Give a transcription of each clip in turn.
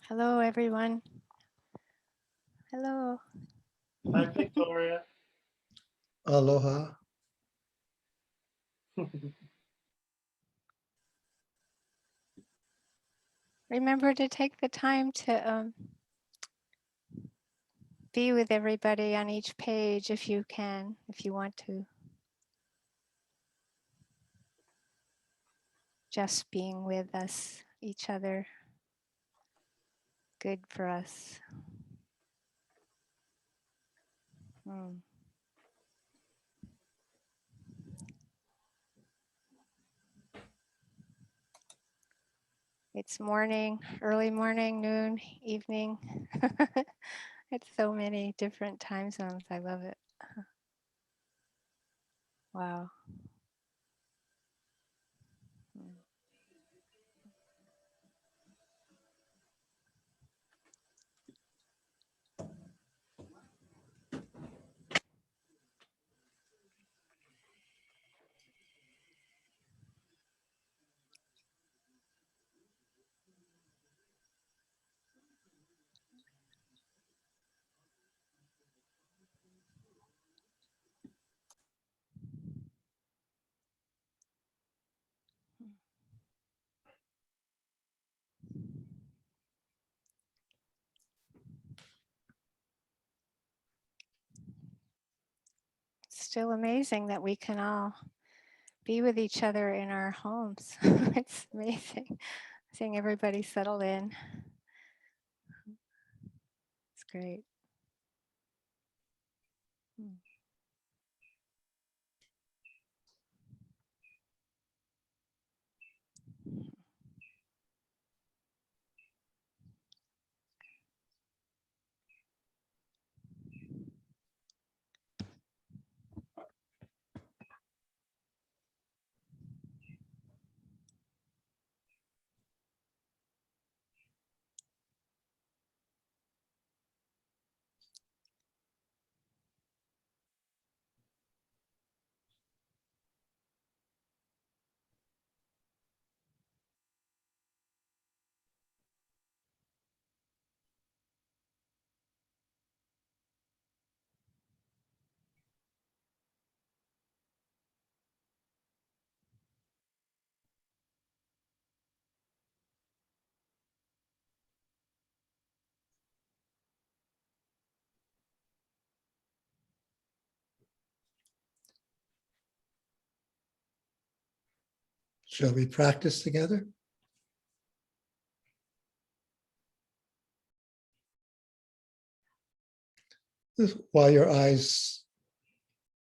Hello, everyone. Hello. Hi, Victoria. Aloha. Remember to take the time to be with everybody on each page if you can, if you want to. Just being with us, each other, good for us. Mm. It's morning, early morning, noon, evening. It's so many different time zones. I love it. Wow. Mm. It's still amazing that we can all be with each other in our homes. It's amazing seeing everybody settle in. It's great. Mm. Shall we practice together? While your eyes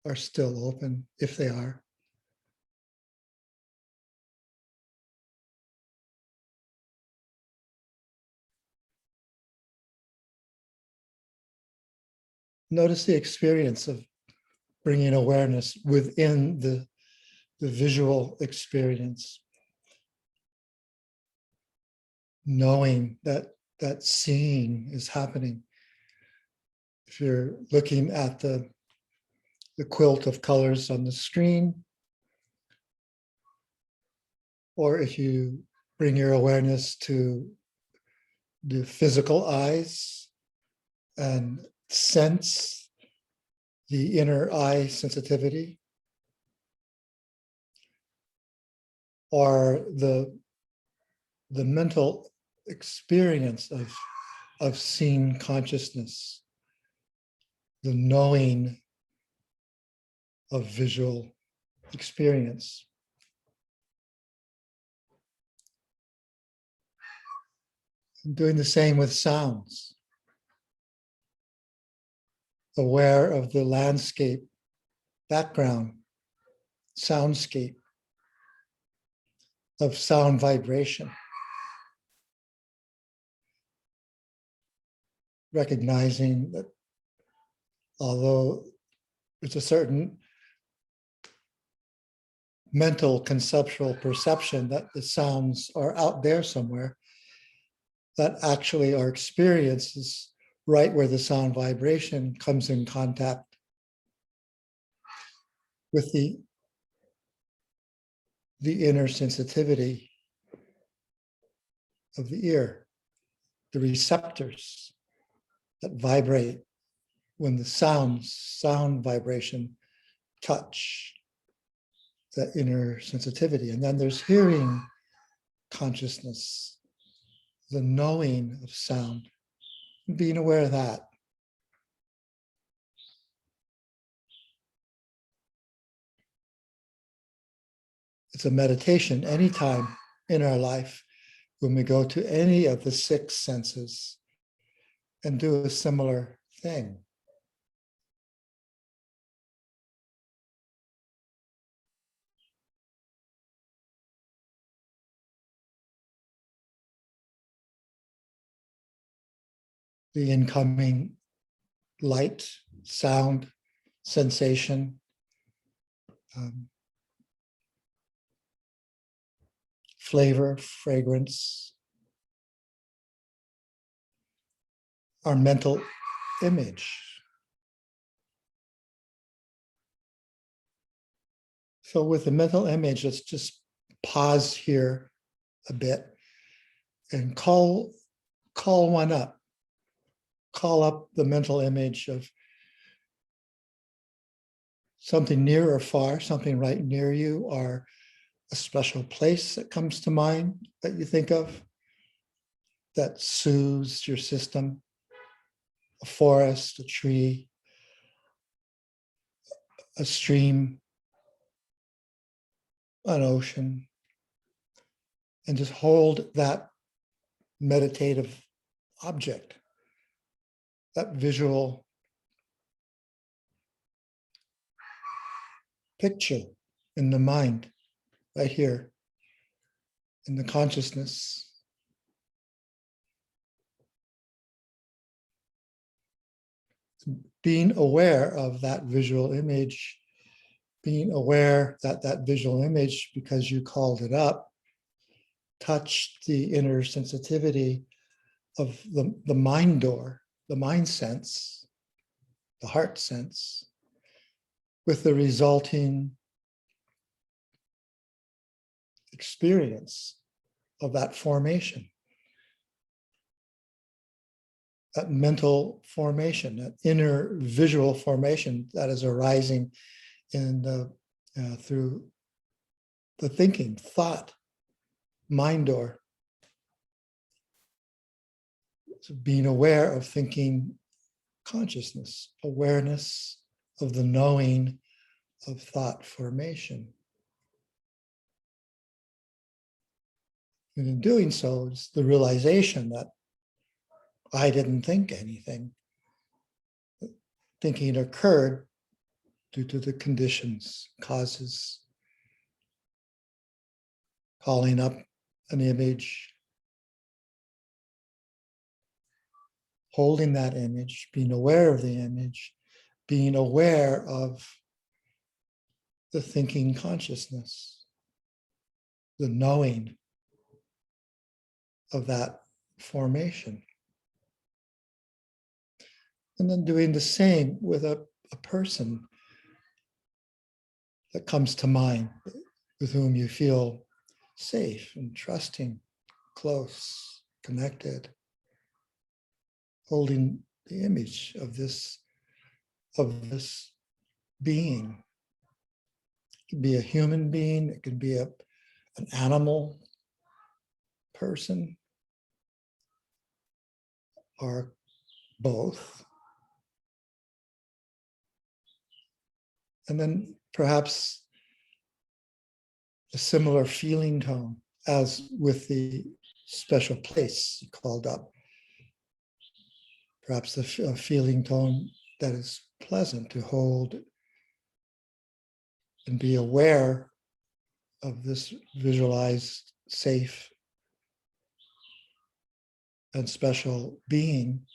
are still open, if they are. Notice the experience of bringing awareness within the visual experience. Knowing that seeing is happening. If you're looking at the quilt of colors on the screen, or if you bring your awareness to the physical eyes and sense the inner eye sensitivity, or the mental experience of seeing consciousness, the knowing of visual experience. And doing the same with sounds. Aware of the landscape, background, soundscape, of sound vibration. Recognizing that although there's a certain mental conceptual perception that the sounds are out there somewhere, that actually our experience is right where the sound vibration comes in contact with the inner sensitivity of the ear, the receptors that vibrate when the sound vibration touch, that inner sensitivity. And then there's hearing consciousness, the knowing of sound, being aware of that. It's a meditation anytime in our life when we go to any of the six senses and do a similar thing. The incoming light, sound, sensation, flavor, fragrance, our mental image. So with the mental image, let's just pause here a bit and call one up. Call up the mental image of something near or far, something right near you, or a special place that comes to mind that you think of that soothes your system, a forest, a tree, a stream, an ocean, and just hold that meditative object, that visual picture in the mind, right here, in the consciousness. Being aware of that visual image, being aware that that visual image, because you called it up, touched the inner sensitivity of the mind door, the mind sense, the heart sense, with the resulting experience of that formation, that mental formation, that inner visual formation that is arising in the through the thinking, thought, mind door. So being aware of thinking consciousness, awareness of the knowing of thought formation. And in doing so, it's the realization that I didn't think anything. Thinking occurred due to the conditions, causes, calling up an image, holding that image, being aware of the image, being aware of the thinking consciousness, the knowing of that formation. And then doing the same with a person that comes to mind, with whom you feel safe and trusting, close, connected, holding the image of this being. It could be a human being, it could be an animal person, or both. And then perhaps a similar feeling tone as with the special place you called up. Perhaps a feeling tone that is pleasant to hold and be aware of this visualized, safe, and special being,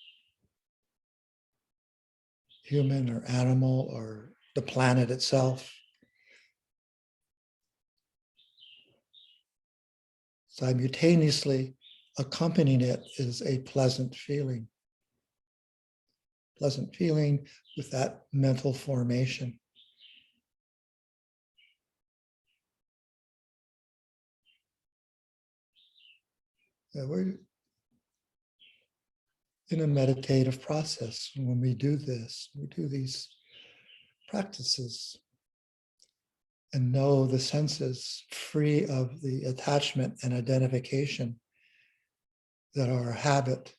human or animal or the planet itself. Simultaneously accompanying it is a pleasant feeling with that mental formation. in a meditative process. When we do this, we do these practices and know the senses free of the attachment and identification that are a habit,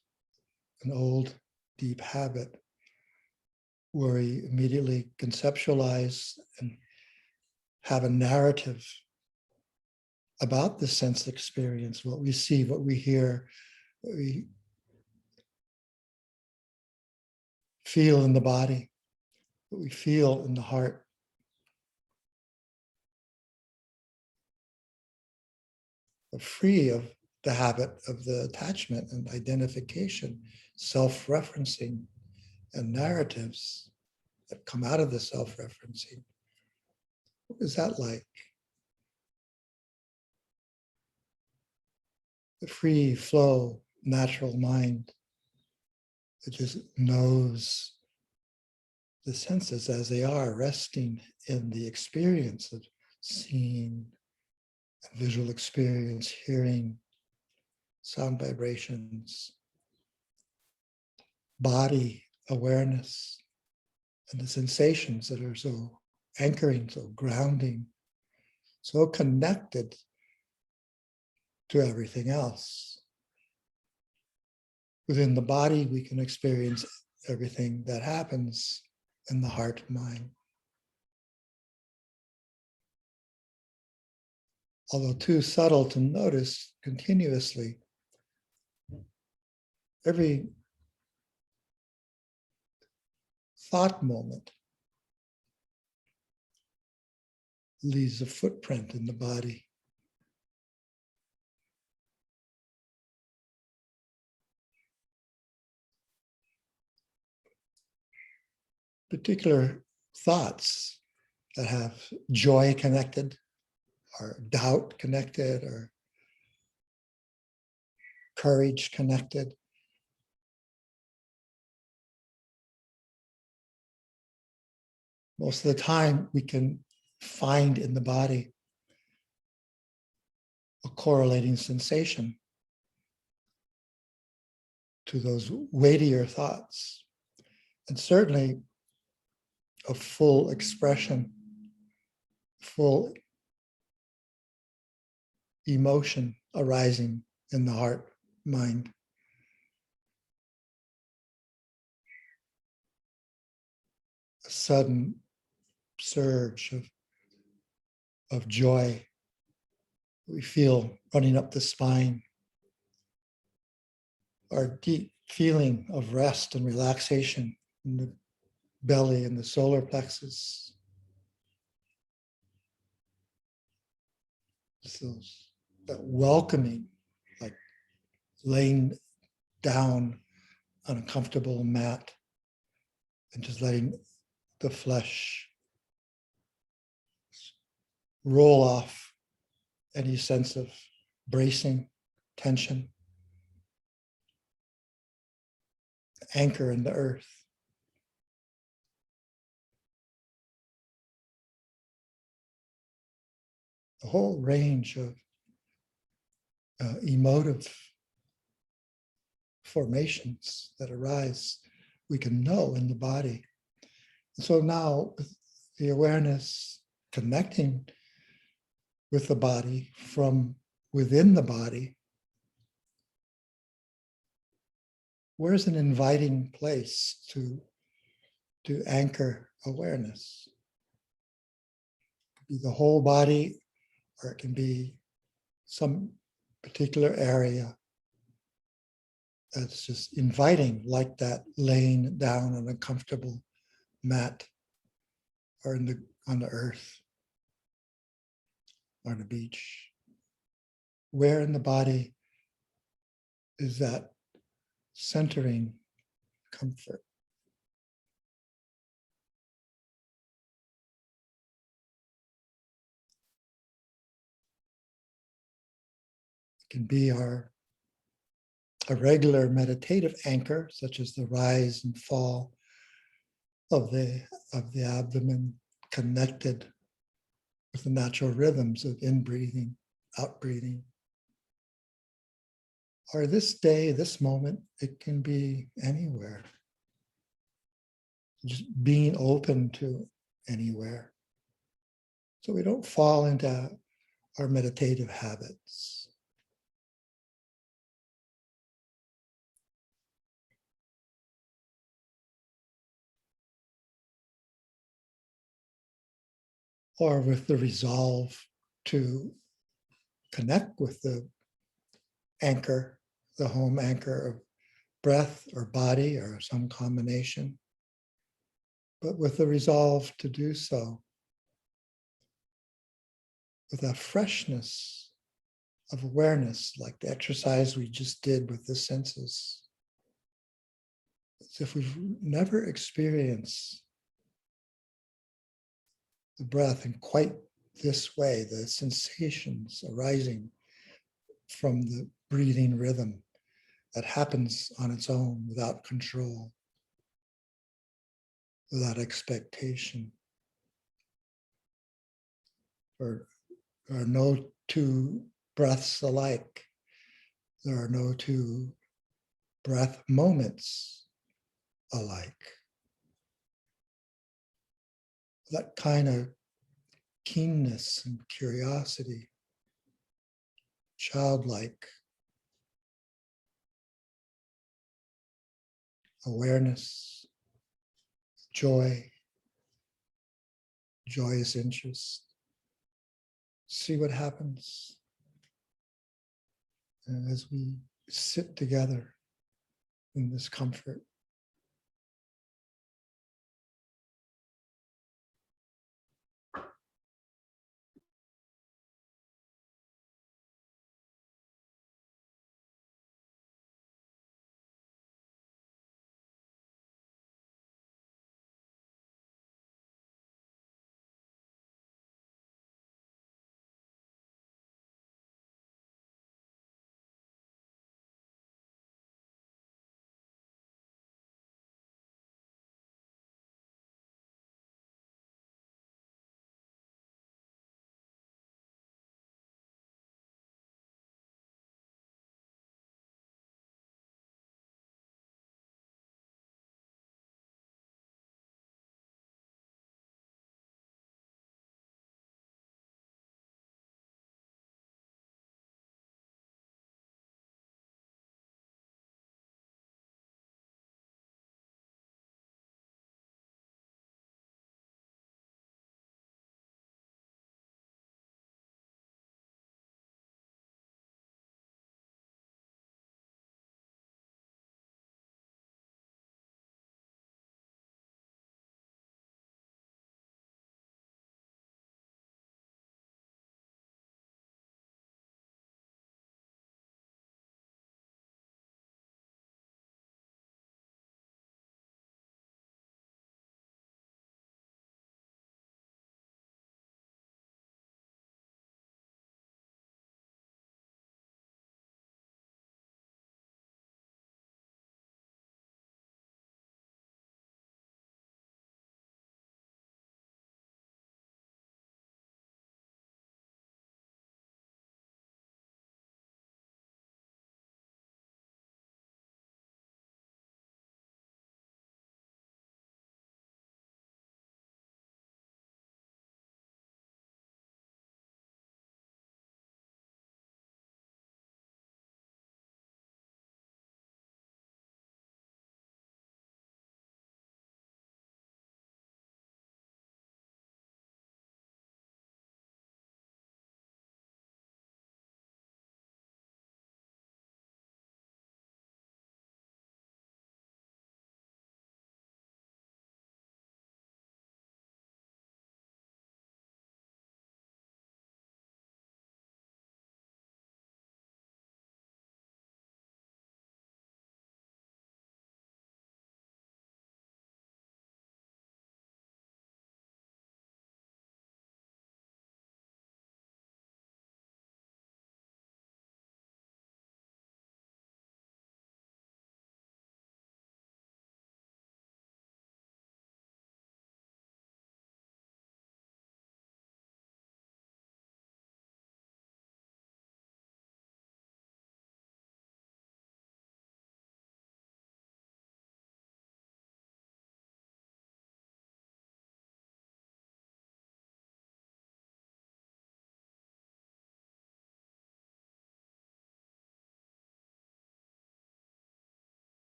an old, deep habit, where we immediately conceptualize and have a narrative about the sense experience, what we see, what we hear, what we feel in the body, what we feel in the heart. Free of the habit of the attachment and identification, self-referencing, and narratives that come out of the self-referencing. What is that like? The free flow, natural mind that just knows the senses as they are, resting in the experience of seeing, visual experience, hearing, sound vibrations, body awareness, and the sensations that are so anchoring, so grounding, so connected to everything else. Within the body, we can experience everything that happens in the heart mind. Although too subtle to notice continuously, every thought moment leaves a footprint in the body. Particular thoughts that have joy connected, or doubt connected, or courage connected. Most of the time, we can find in the body a correlating sensation to those weightier thoughts, and certainly a full expression, full emotion arising in the heart mind. A sudden surge of joy we feel running up the spine. Our deep feeling of rest and relaxation in the belly and the solar plexus. So that welcoming, like laying down on a comfortable mat and just letting the flesh roll off any sense of bracing, tension, anchor in the earth. A whole range of emotive formations that arise, we can know in the body. And so now the awareness connecting with the body from within the body, where's an inviting place to anchor awareness? It could be the whole body, or it can be some particular area that's just inviting, like that laying down on a comfortable mat or on the earth or the beach. Where in the body is that centering comfort? It can be a regular meditative anchor, such as the rise and fall of the abdomen, connected with the natural rhythms of in-breathing, out-breathing. or this day, this moment, it can be anywhere. Just being open to anywhere. So we don't fall into our meditative habits. Or with the resolve to connect with the anchor, the home anchor of breath or body or some combination, but with the resolve to do so with a freshness of awareness, like the exercise we just did with the senses. As if we've never experienced the breath in quite this way, the sensations arising from the breathing rhythm that happens on its own without control, without expectation. There are no two breaths alike. There are no two breath moments alike. That kind of keenness and curiosity, childlike awareness, joy, joyous interest. See what happens as we sit together in this comfort.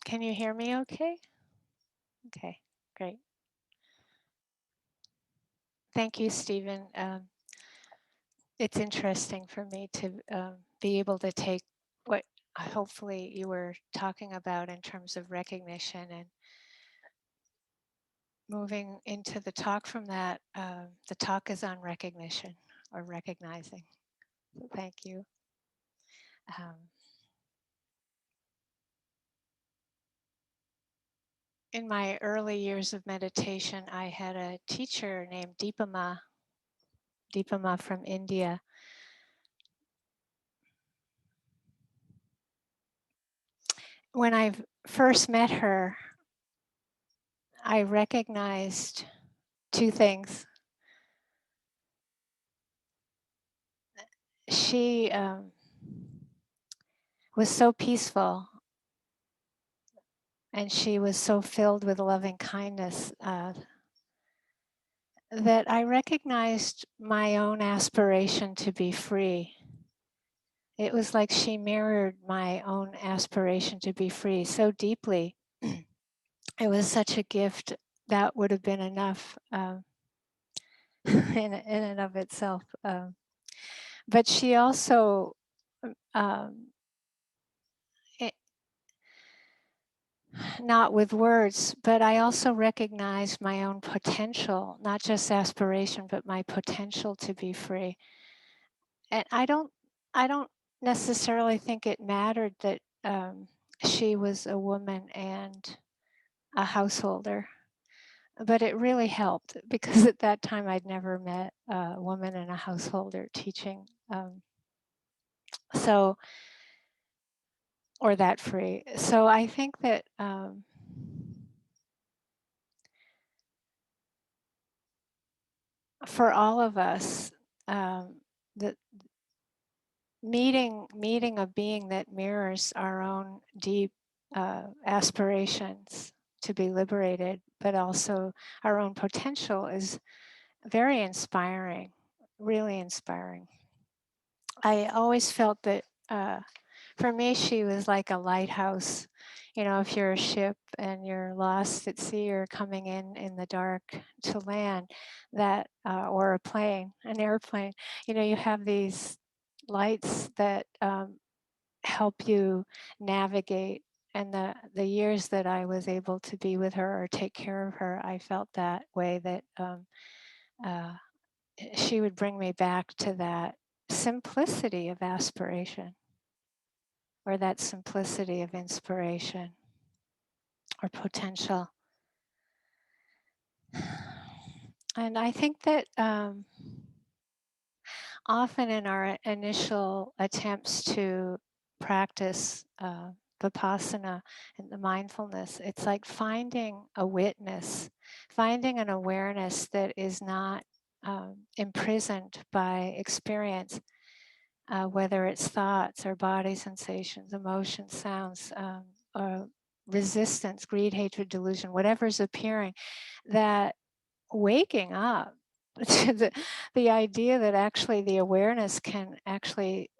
Can you hear me okay? Okay, great. Thank you, Stephen. It's interesting for me to be able to take what hopefully you were talking about in terms of recognition and moving into the talk from that. The talk is on recognition or recognizing. So thank you. In my early years of meditation, I had a teacher named Deepama from India. When I first met her, I recognized two things. She was so peaceful and she was so filled with loving kindness that I recognized my own aspiration to be free. It was like she mirrored my own aspiration to be free so deeply. It was such a gift that would have been enough in and of itself. But she also, not with words, but I also recognized my own potential, not just aspiration, but my potential to be free. And I don't necessarily think it mattered that she was a woman and a householder, but it really helped because at that time I'd never met a woman and a householder teaching. Or that free. So I think that for all of us, the meeting a being that mirrors our own deep aspirations to be liberated, but also our own potential is very inspiring, really inspiring. I always felt that for me, she was like a lighthouse. You know, if you're a ship and you're lost at sea or coming in the dark to land, that or a plane, an airplane, you know, you have these lights that help you navigate. And the years that I was able to be with her or take care of her, I felt that way, that she would bring me back to that simplicity of aspiration or that simplicity of inspiration or potential. And I think that often in our initial attempts to practice Vipassana and the mindfulness, it's like finding a witness, finding an awareness that is not imprisoned by experience, whether it's thoughts or body sensations, emotions, sounds, or resistance, greed, hatred, delusion, whatever's appearing, that waking up to the idea that actually the awareness can actually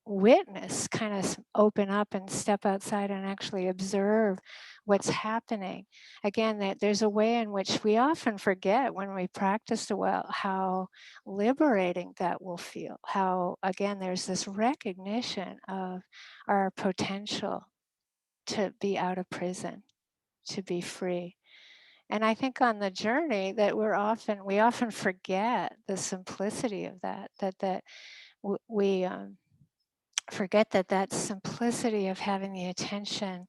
witness, kind of open up and step outside and actually observe what's happening. Again, that there's a way in which we often forget when we practice a while how liberating that will feel. How, again, there's this recognition of our potential to be out of prison, to be free. And I think on the journey that we often forget the simplicity of that we forget that simplicity of having the attention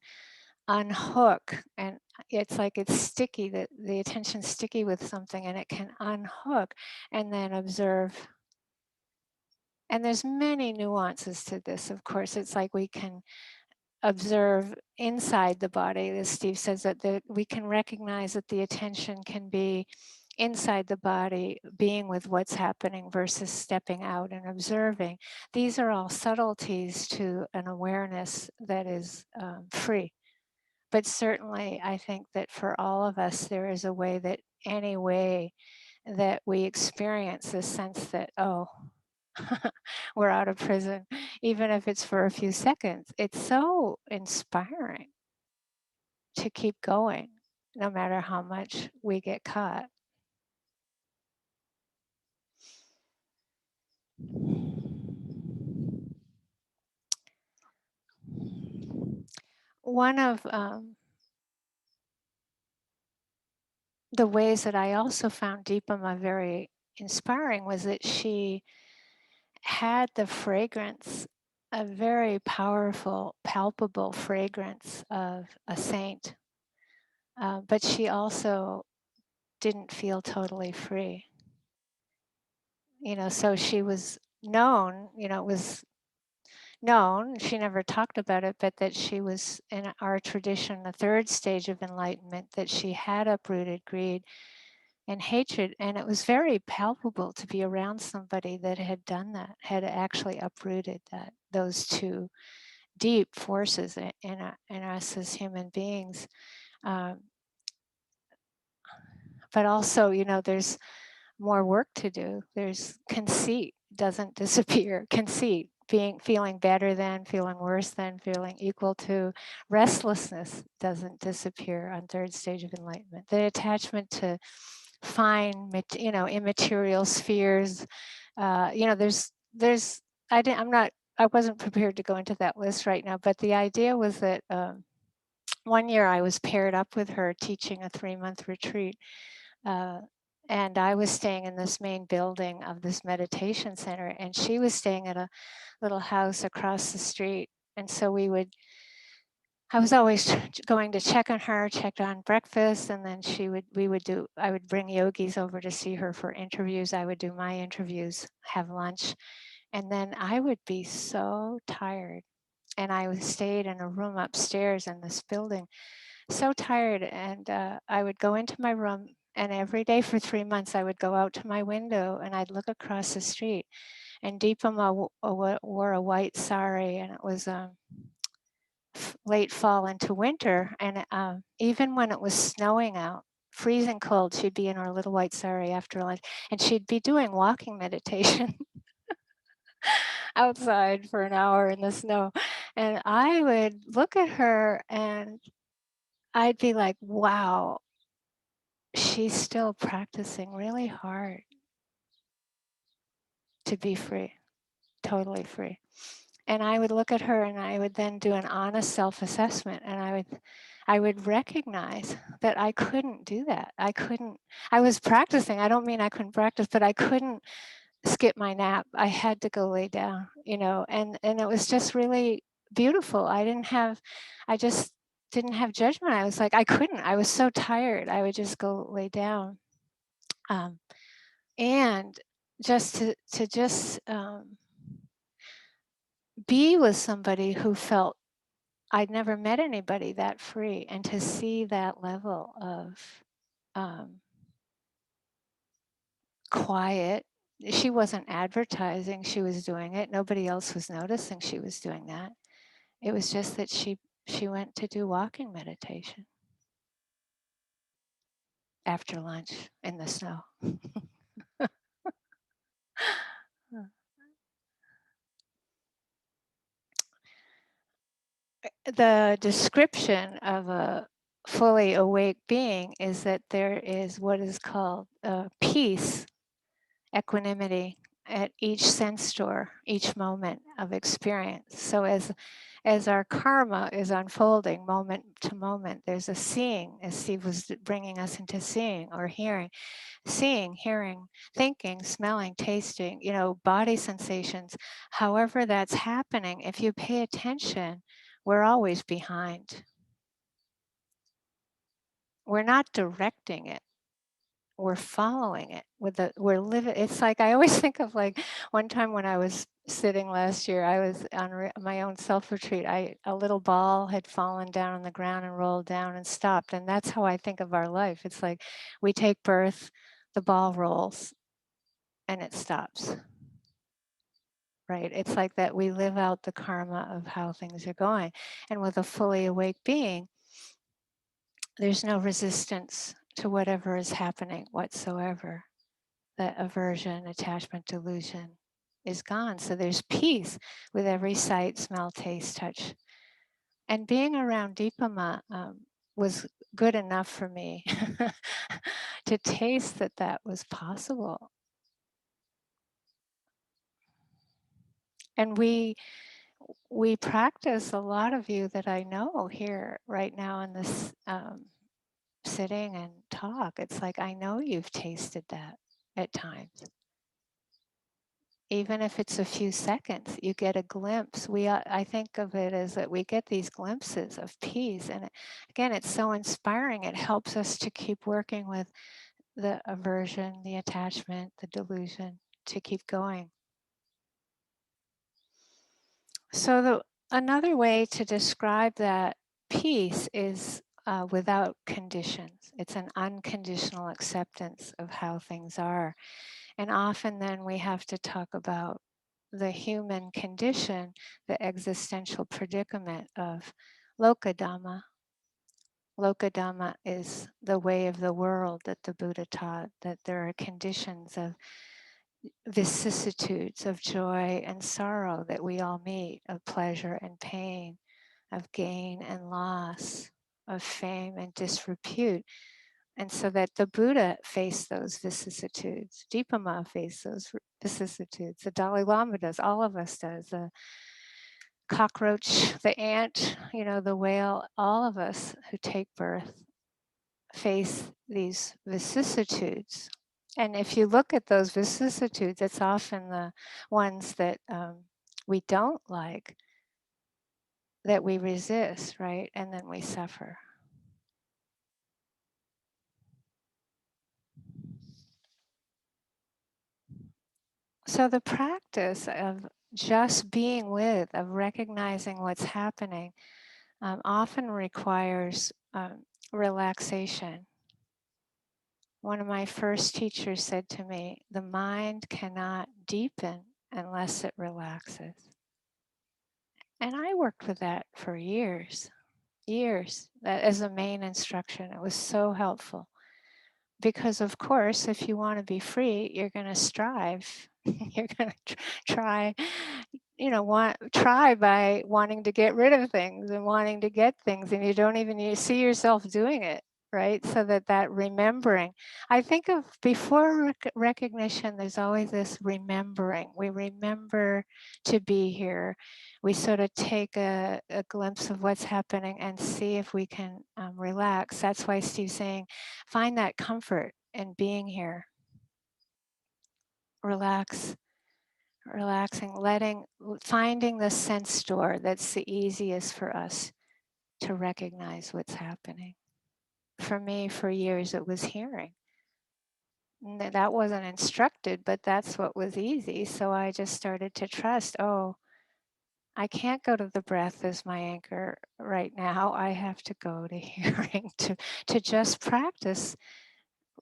unhook, and it's like it's sticky, that the attention's sticky with something and it can unhook and then observe. And there's many nuances to this, of course. It's like we can observe inside the body, as Steve says, that we can recognize that the attention can be inside the body, being with what's happening versus stepping out and observing. These are all subtleties to an awareness that is free. But certainly, I think that for all of us, there is a way that any way that we experience this sense that, oh, we're out of prison, even if it's for a few seconds. It's so inspiring. to keep going, no matter how much we get caught. One of the ways that I also found Deepama very inspiring was that she had the fragrance, a very powerful, palpable fragrance of a saint, but she also didn't feel totally free. So she was known, it was known, she never talked about it, but that she was, in our tradition, the third stage of enlightenment, that she had uprooted greed and hatred. And it was very palpable to be around somebody that had done that, had actually uprooted those two deep forces in us as human beings. But also, there's more work to do. There's conceit doesn't disappear. Conceit, feeling better than, feeling worse than, feeling equal to. Restlessness doesn't disappear on third stage of enlightenment. The attachment to fine, immaterial spheres. There's. I wasn't prepared to go into that list right now, but the idea was that one year I was paired up with her teaching a 3-month retreat. And I was staying in this main building of this meditation center, and she was staying at a little house across the street. And so I was always going to check on her, check on breakfast, and then I would bring yogis over to see her for interviews. I would do my interviews, have lunch, and then I would be so tired. And I stayed in a room upstairs in this building, so tired. And I would go into my room, and every day for 3 months, I would go out to my window and I'd look across the street. And Deepama wore a white sari, and it was late fall into winter. And even when it was snowing out, freezing cold, she'd be in her little white sari after lunch, and she'd be doing walking meditation outside for an hour in the snow. And I would look at her and I'd be like, wow, she's still practicing really hard to be free, totally free. And I would look at her and I would then do an honest self-assessment, and I would recognize that I couldn't do that. I was practicing. I don't mean I couldn't practice, but I couldn't skip my nap. I had to go lay down, and it was just really beautiful. I just didn't have judgment. I was like, I couldn't. I was so tired. I would just go lay down. And just to just be with somebody who felt, I'd never met anybody that free, and to see that level of quiet. She wasn't advertising, she was doing it. Nobody else was noticing she was doing that. It was just that she went to do walking meditation after lunch in the snow. The description of a fully awake being is that there is what is called peace, equanimity at each sense door, each moment of experience. So as our karma is unfolding moment to moment, there's a seeing, as Steve was bringing us into seeing or hearing, seeing, hearing, thinking, smelling, tasting, body sensations. However that's happening, if you pay attention, we're always behind. We're not directing it. We're following it we're living. It's like, I always think of like one time when I was sitting last year, I was on my own self-retreat. A little ball had fallen down on the ground and rolled down and stopped. And that's how I think of our life. It's like we take birth, the ball rolls, and it stops. Right? It's like that we live out the karma of how things are going. And with a fully awake being, there's no resistance to whatever is happening whatsoever. The aversion, attachment, delusion is gone. So there's peace with every sight, smell, taste, touch. And being around Deepama, was good enough for me to taste that that was possible. And we practice, a lot of you that I know here right now in this sitting and talk. It's like, I know you've tasted that at times. Even if it's a few seconds, you get a glimpse. I think of it as that we get these glimpses of peace. And again, it's so inspiring. It helps us to keep working with the aversion, the attachment, the delusion, to keep going. So another way to describe that peace is without conditions. It's an unconditional acceptance of how things are. And often then we have to talk about the human condition, the existential predicament of Lokadhamma. Lokadhamma is the way of the world that the Buddha taught, that there are conditions of vicissitudes of joy and sorrow that we all meet, of pleasure and pain, of gain and loss, of fame and disrepute. And so that the Buddha faced those vicissitudes, Dipama faced those vicissitudes, the Dalai Lama does, all of us does, the cockroach, the ant, the whale, all of us who take birth face these vicissitudes. And if you look at those vicissitudes, it's often the ones that we don't like, that we resist, right? And then we suffer. So the practice of just being with, of recognizing what's happening, often requires relaxation. One of my first teachers said to me, the mind cannot deepen unless it relaxes. And I worked with that for years, that as a main instruction. It was so helpful. Because of course, if you want to be free, you're going to strive. You're going to try, try by wanting to get rid of things and wanting to get things, and you see yourself doing it, right? So that remembering. I think of before recognition, there's always this remembering. We remember to be here. We sort of take a glimpse of what's happening and see if we can relax. That's why Steve's saying, find that comfort in being here. Relaxing, finding the sense door that's the easiest for us to recognize what's happening. For me, for years, it was hearing. That wasn't instructed, but that's what was easy. So I just started to trust, I can't go to the breath as my anchor right now. I have to go to hearing, to just practice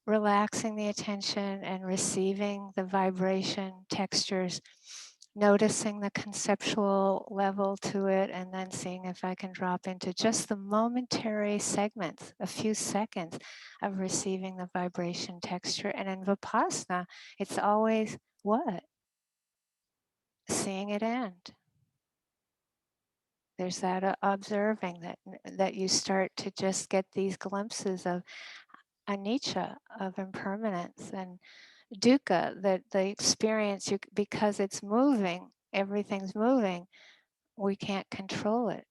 relaxing the attention and receiving the vibration, textures, noticing the conceptual level to it, and then seeing if I can drop into just the momentary segments, a few seconds of receiving the vibration texture. And in Vipassana, it's always what? Seeing it end. There's that observing that you start to just get these glimpses of anicca, of impermanence, and dukkha, that the experience, because it's moving, everything's moving, we can't control it.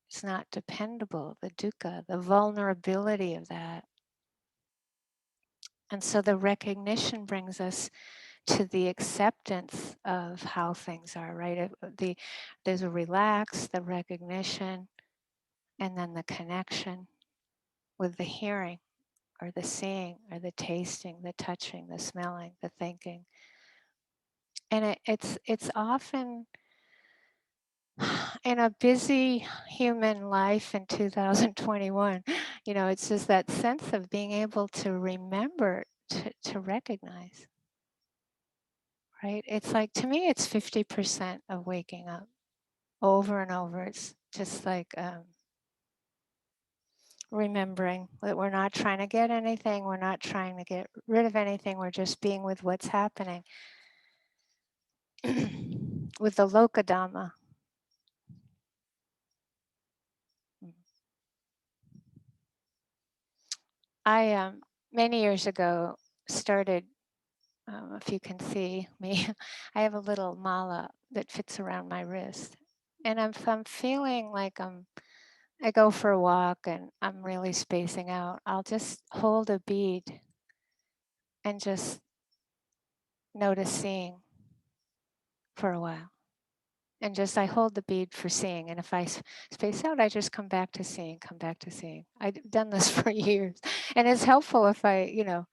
It's not dependable, the dukkha, the vulnerability of that. And so the recognition brings us to the acceptance of how things are, right? There's a relax, the recognition, and then the connection with the hearing or the seeing or the tasting, the touching, the smelling, the thinking. And it's often in a busy human life in 2021, it's just that sense of being able to remember, to recognize, right? It's like, to me, it's 50% of waking up over and over. It's just like remembering that we're not trying to get anything. We're not trying to get rid of anything. We're just being with what's happening. With the Lokadhamma. I many years ago started, if you can see me, I have a little mala that fits around my wrist. And if I'm feeling like I go for a walk and I'm really spacing out, I'll just hold a bead and just notice seeing for a while. And just I hold the bead for seeing. And if I space out, I just come back to seeing, come back to seeing. I've done this for years. And it's helpful if I'm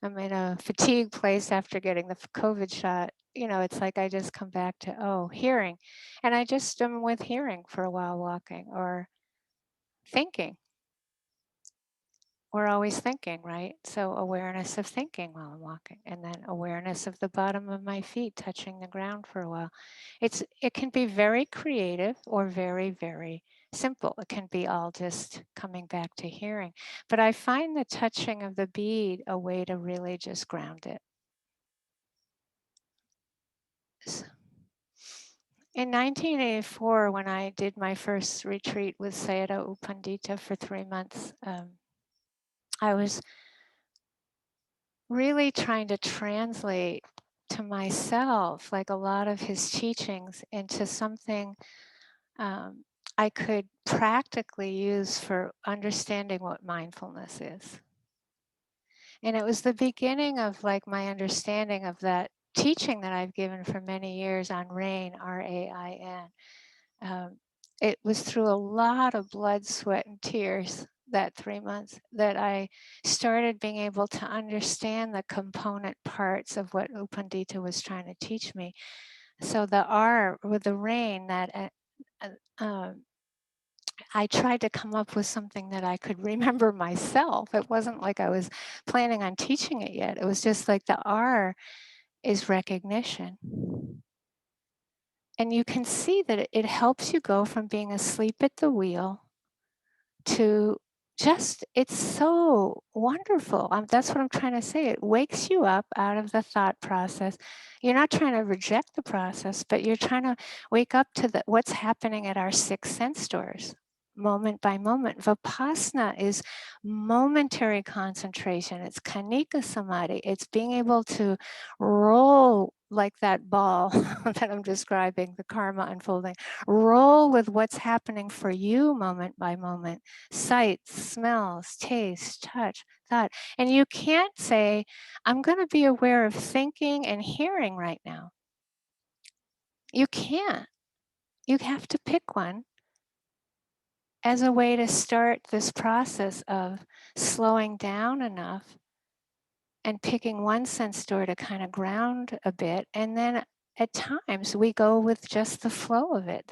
in a fatigue place after getting the COVID shot. It's like I just come back to, hearing. And I just am with hearing for a while walking or thinking. We're always thinking, right? So awareness of thinking while I'm walking, and then awareness of the bottom of my feet touching the ground for a while. It can be very creative or very, very simple. It can be all just coming back to hearing. But I find the touching of the bead a way to really just ground it. In 1984, when I did my first retreat with Sayadaw U Pandita for 3 months, I was really trying to translate to myself, like a lot of his teachings, into something I could practically use for understanding what mindfulness is. And it was the beginning of like my understanding of that teaching that I've given for many years on RAIN, RAIN. It was through a lot of blood, sweat, and tears that 3 months that I started being able to understand the component parts of what U Pandita was trying to teach me. So the R with the RAIN, that I tried to come up with something that I could remember myself. It wasn't like I was planning on teaching it yet. It was just like the R is recognition. And you can see that it helps you go from being asleep at the wheel to just, it's so wonderful. That's what I'm trying to say. It wakes you up out of the thought process. You're not trying to reject the process, but you're trying to wake up to what's happening at our 6 sense doors, moment by moment. Vipassana is momentary concentration. It's kanika samadhi. It's being able to roll like that ball that I'm describing, the karma unfolding. Roll with what's happening for you moment by moment. Sights, smells, taste, touch, thought. And you can't say, I'm going to be aware of thinking and hearing right now. You can't. You have to pick one as a way to start this process of slowing down enough and picking one sense door to kind of ground a bit. And then at times we go with just the flow of it.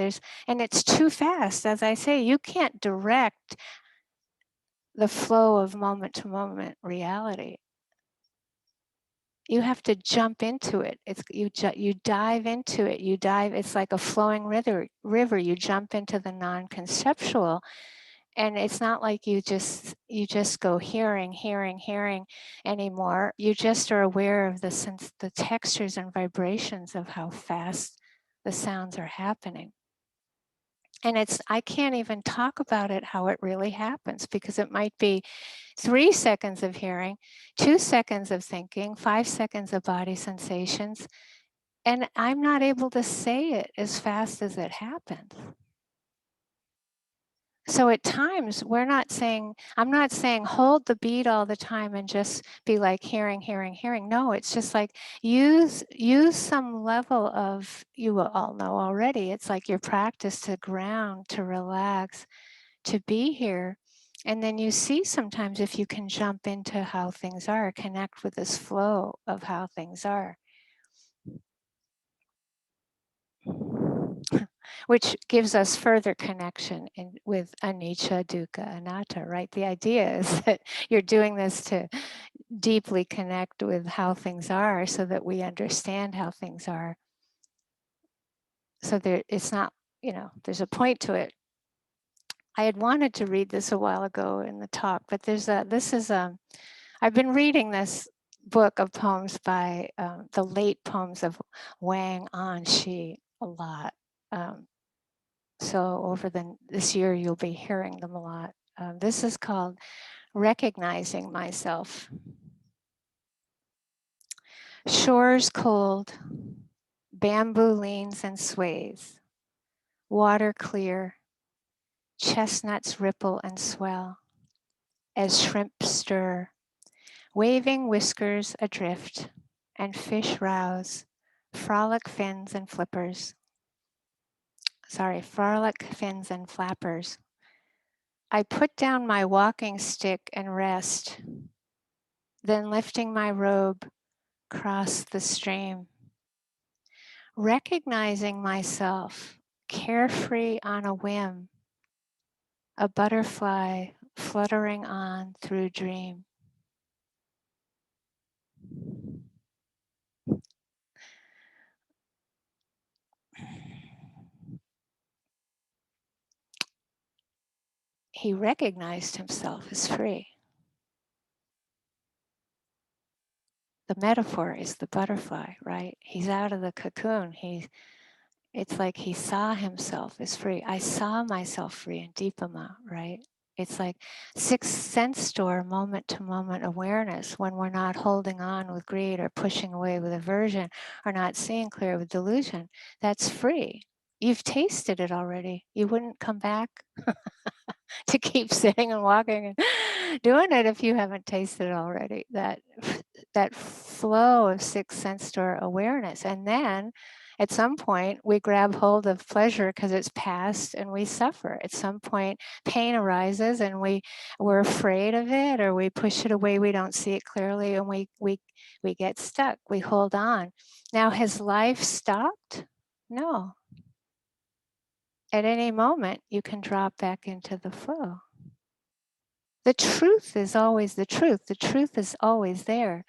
And it's too fast. As I say, you can't direct the flow of moment to moment reality. You have to jump into it. You dive into it. It's like a flowing river. You jump into the non-conceptual. And it's not like you just go hearing anymore. You just are aware of the textures and vibrations of how fast the sounds are happening. And I can't even talk about it how it really happens, because it might be 3 seconds of hearing, 2 seconds of thinking, 5 seconds of body sensations, and I'm not able to say it as fast as it happens. So at times I'm not saying hold the beat all the time and just be like hearing. No, it's just like use some level of, you will all know already, it's like your practice to ground, to relax, to be here. And then you see sometimes if you can jump into how things are, connect with this flow of how things are. Which gives us further connection with anicca, dukkha, anatta, right? The idea is that you're doing this to deeply connect with how things are so that we understand how things are. So it's not, there's a point to it. I had wanted to read this a while ago in the talk, but I've been reading this book of poems by the late poems of Wang Anshi a lot. So over this year, you'll be hearing them a lot. This is called recognizing myself. Shores cold, bamboo leans and sways, water clear, chestnuts ripple and swell as shrimp stir, waving whiskers adrift, and fish rouse, frolic fins and flippers. Frolic fins and flappers. I put down my walking stick and rest, then lifting my robe, cross the stream, recognizing myself, carefree on a whim, a butterfly fluttering on through dream. He recognized himself as free. The metaphor is the butterfly, right? He's out of the cocoon. It's like he saw himself as free. I saw myself free in Deepama, right? It's like sixth sense door, moment to moment awareness when we're not holding on with greed or pushing away with aversion or not seeing clear with delusion. That's free. You've tasted it already. You wouldn't come back to keep sitting and walking and doing it if you haven't tasted it already. That flow of sixth sense door awareness. And then at some point we grab hold of pleasure because it's past and we suffer. At some point pain arises and we're afraid of it, or we push it away, we don't see it clearly, and we get stuck, we hold on. Now, has life stopped? No. At any moment you can drop back into the flow. The truth is always the truth. The truth is always there.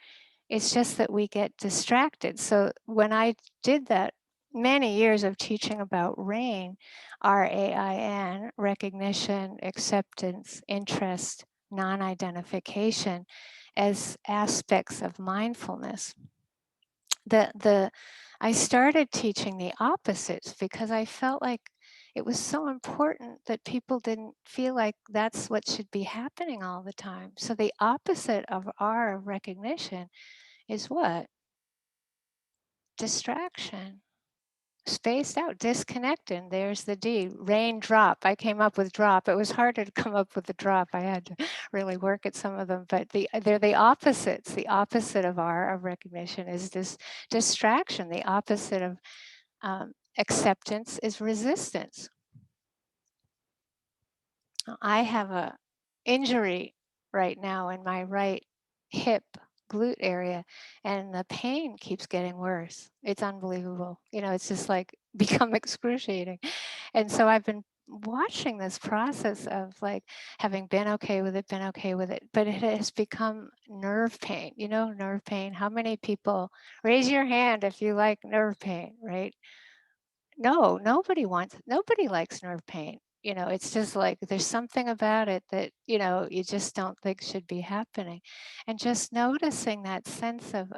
It's just that we get distracted. So when I did that, many years of teaching about RAIN, RAIN, recognition, acceptance, interest, non-identification, as aspects of mindfulness, I started teaching the opposites because I felt like it was so important that people didn't feel like that's what should be happening all the time. So the opposite of R, recognition, is what? Distraction. Spaced out, disconnected. There's the D. Rain, drop. I came up with drop. It was harder to come up with the drop. I had to really work at some of them, but they're the opposites. The opposite of R, of recognition, is this distraction. The opposite of acceptance is resistance. I have a injury right now in my right hip glute area, and the pain keeps getting worse. It's unbelievable. It's just like become excruciating. And so I've been watching this process of like having been okay with it, but it has become nerve pain. Nerve pain. How many people, raise your hand if you like nerve pain, right? No, nobody likes nerve pain. It's just like there's something about it that, you just don't think should be happening. And just noticing that sense of,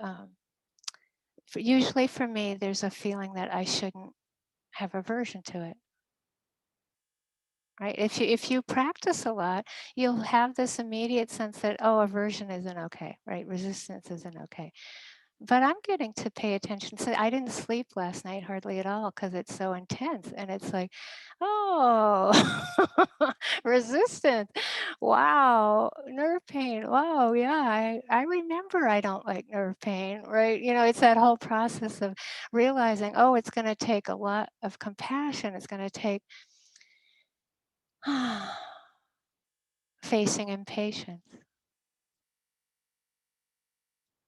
usually for me, there's a feeling that I shouldn't have aversion to it. Right? If you practice a lot, you'll have this immediate sense that, oh, aversion isn't okay, right? Resistance isn't okay. But I'm getting to pay attention. So I didn't sleep last night hardly at all because it's so intense. And it's like, oh, resistance. Wow, nerve pain. Wow, yeah, I remember I don't like nerve pain, right? It's that whole process of realizing, oh, it's going to take a lot of compassion. It's going to take facing impatience.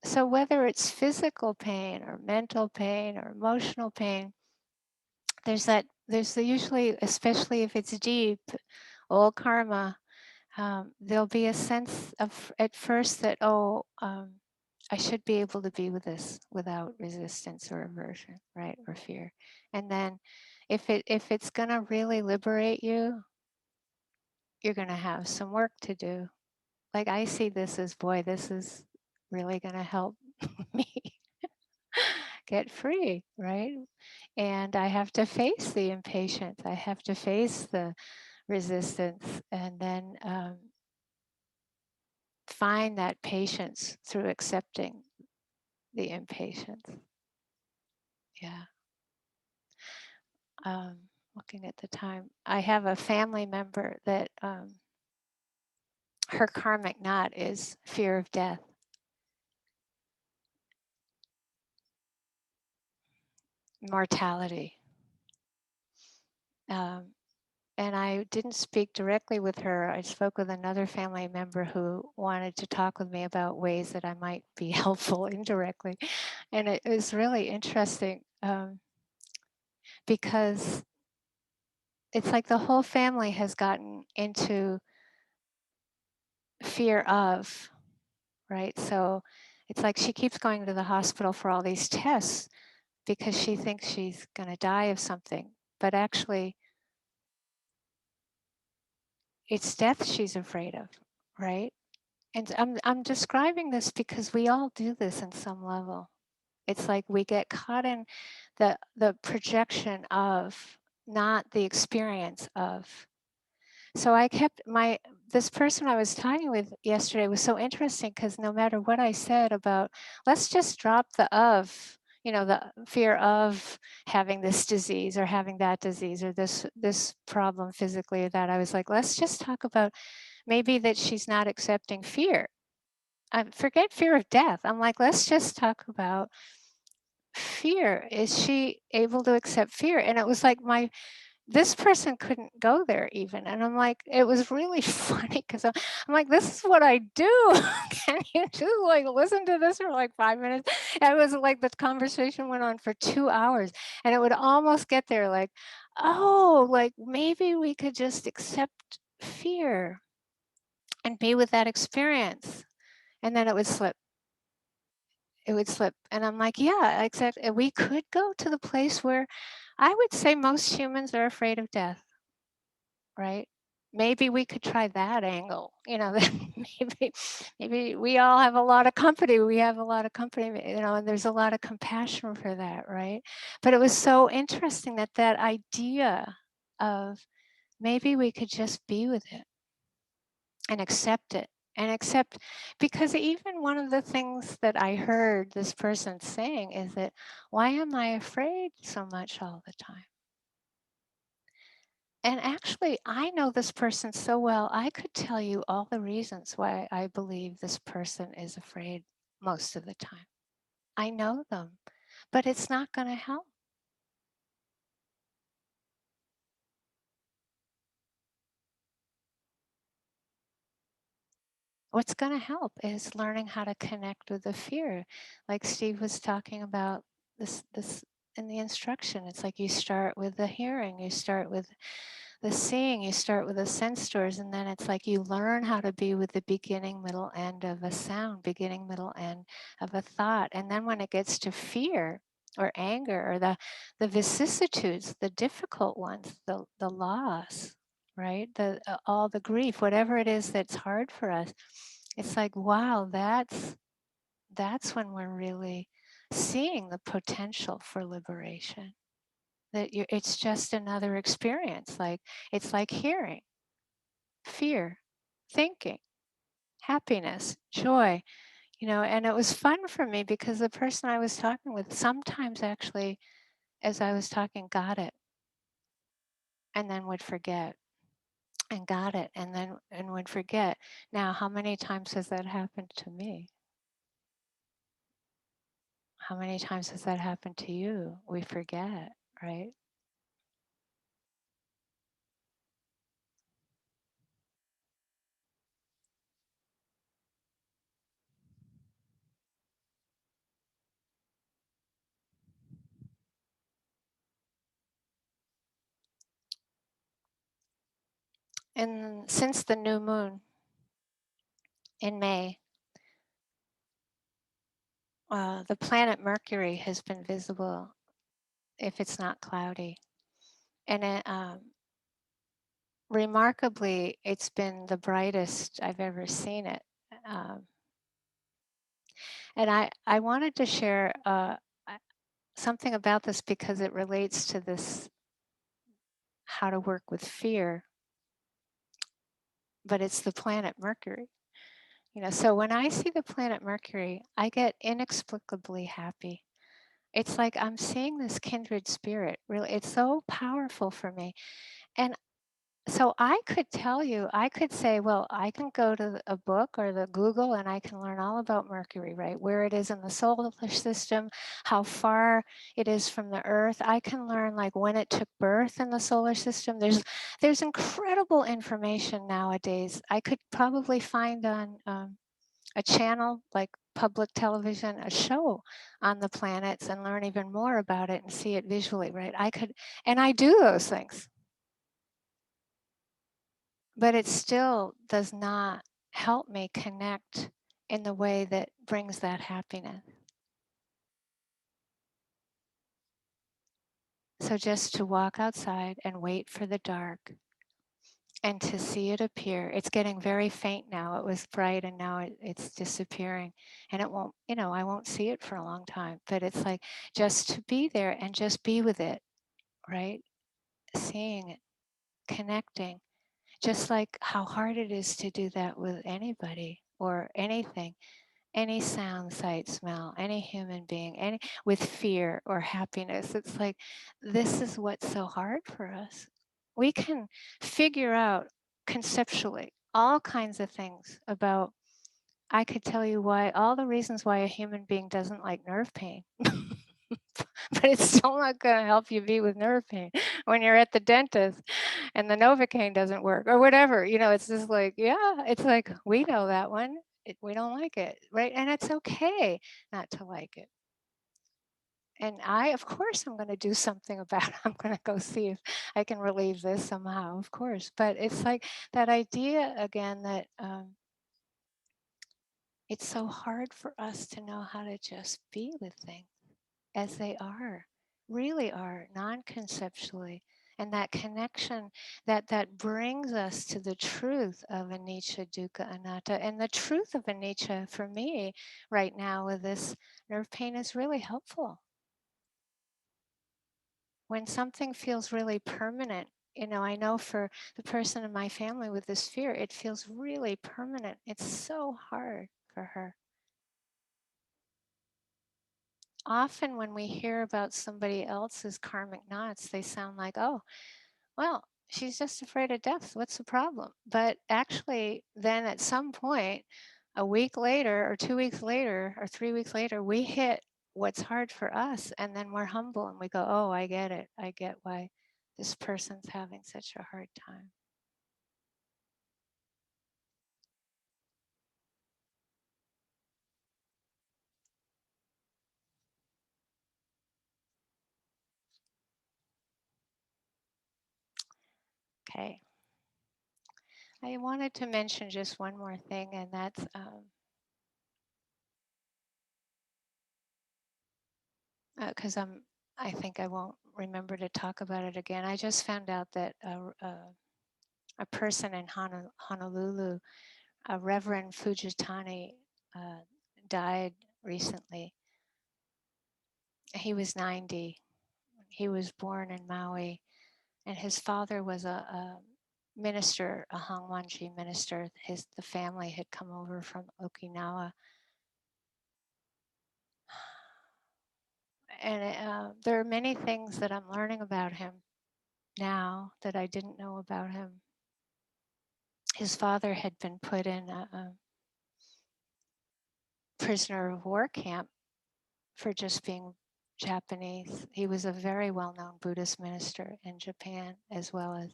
So whether it's physical pain or mental pain or emotional pain, there's usually, especially if it's deep, old karma, there'll be a sense of at first that, I should be able to be with this without resistance or aversion, right, or fear. And then if it's gonna really liberate you, you're gonna have some work to do. Like I see this as, boy, this is really gonna help me get free, right? And I have to face the impatience. I have to face the resistance, and then find that patience through accepting the impatience. Yeah. Looking at the time, I have a family member that her karmic knot is fear of death. Mortality. And I didn't speak directly with her. I spoke with another family member who wanted to talk with me about ways that I might be helpful indirectly. And it was really interesting because it's like the whole family has gotten into fear of, right? So it's like she keeps going to the hospital for all these tests because she thinks she's going to die of something. But actually, it's death she's afraid of, right? And I'm describing this because we all do this in some level. It's like we get caught in the projection of, not the experience of. So I kept this person I was talking with yesterday was so interesting because no matter what I said about, let's just drop the of, the fear of having this disease or having that disease or this problem physically, or that, I was like, let's just talk about maybe that she's not accepting fear. Forget fear of death. I'm like, let's just talk about fear. Is she able to accept fear? And it was like this person couldn't go there even. And I'm like, it was really funny because I'm like, this is what I do. Can you just like listen to this for like 5 minutes? And it was like the conversation went on for 2 hours and it would almost get there like, oh, like maybe we could just accept fear and be with that experience. And then it would slip. And I'm like, yeah, exactly. We could go to the place where I would say most humans are afraid of death, right? Maybe we could try that angle, that maybe we all have a lot of company. We have a lot of company, and there's a lot of compassion for that, right? But it was so interesting that idea of maybe we could just be with it and accept it. And accept, because even one of the things that I heard this person saying is that, why am I afraid so much all the time? And actually, I know this person so well, I could tell you all the reasons why I believe this person is afraid most of the time. I know them, but it's not going to help. What's going to help is learning how to connect with the fear. Like Steve was talking about this in the instruction. It's like you start with the hearing, you start with the seeing, you start with the sense doors, and then it's like you learn how to be with the beginning, middle, end of a sound, beginning, middle, end of a thought. And then when it gets to fear or anger or the vicissitudes, the difficult ones, the loss, right? All the grief, whatever it is that's hard for us, it's like, wow, that's when we're really seeing the potential for liberation. It's just another experience. Like it's like hearing, fear, thinking, happiness, joy, and it was fun for me because the person I was talking with sometimes actually, as I was talking, got it and then would forget, and got it and would forget. Now, how many times has that happened to me? How many times has that happened to you? We forget, right? And since the new moon in May, the planet Mercury has been visible if it's not cloudy. And remarkably, it's been the brightest I've ever seen it. And I wanted to share something about this because it relates to this, how to work with fear, but it's the planet Mercury. So when I see the planet Mercury, I get inexplicably happy. It's like I'm seeing this kindred spirit. Really, it's so powerful for me. And so I could tell you, I could say, well, I can go to a book or the Google and I can learn all about Mercury, right? Where it is in the solar system, how far it is from the Earth. I can learn like when it took birth in the solar system. There's incredible information nowadays. I could probably find on a channel like public television, a show on the planets and learn even more about it and see it visually, right? And I do those things. But it still does not help me connect in the way that brings that happiness. So just to walk outside and wait for the dark and to see it appear. It's getting very faint now. It was bright and now it's disappearing. And it won't, I won't see it for a long time. But it's like just to be there and just be with it, right? Seeing it, connecting. Just like how hard it is to do that with anybody or anything. Any sound, sight, smell, any human being, any with fear or happiness. It's like this is what's so hard for us. We can figure out conceptually all kinds of things about. I could tell you why all the reasons why a human being doesn't like nerve pain. But it's still not going to help you be with nerve pain when you're at the dentist and the Novocaine doesn't work or whatever. It's just like, yeah, it's like, we know that one. We don't like it, right? And it's okay not to like it. And of course, I'm going to do something about it. I'm going to go see if I can relieve this somehow, of course. But it's like that idea again that it's so hard for us to know how to just be with things as they are, really are, non-conceptually. And that connection that brings us to the truth of anicca, dukkha, anatta. And the truth of anicca for me right now with this nerve pain is really helpful. When something feels really permanent, I know for the person in my family with this fear, it feels really permanent. It's so hard for her. Often when we hear about somebody else's karmic knots, they sound like, oh, well, she's just afraid of death. What's the problem? But actually, then at some point, a week later, or 2 weeks later, or 3 weeks later, we hit what's hard for us. And then we're humble and we go, oh, I get it. I get why this person's having such a hard time. Okay. I wanted to mention just one more thing, and that's because I think I won't remember to talk about it again. I just found out that a person in Honolulu, Reverend Fujitani, died recently. He was 90. He was born in Maui, and his father was a minister, a Hongwanji minister. The family had come over from Okinawa. And there are many things that I'm learning about him now that I didn't know about him. His father had been put in a prisoner of war camp for just being Japanese. He was a very well-known Buddhist minister in Japan as well as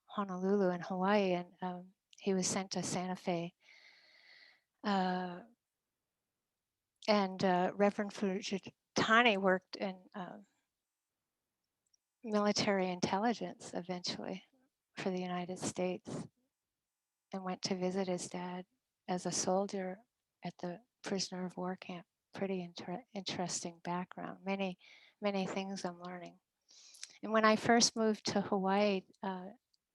Honolulu and Hawaii, and he was sent to Santa Fe. And Reverend Fujitani worked in military intelligence eventually for the United States and went to visit his dad as a soldier at the prisoner of war camp. Pretty interesting background. Many things I'm learning. And when I first moved to Hawaii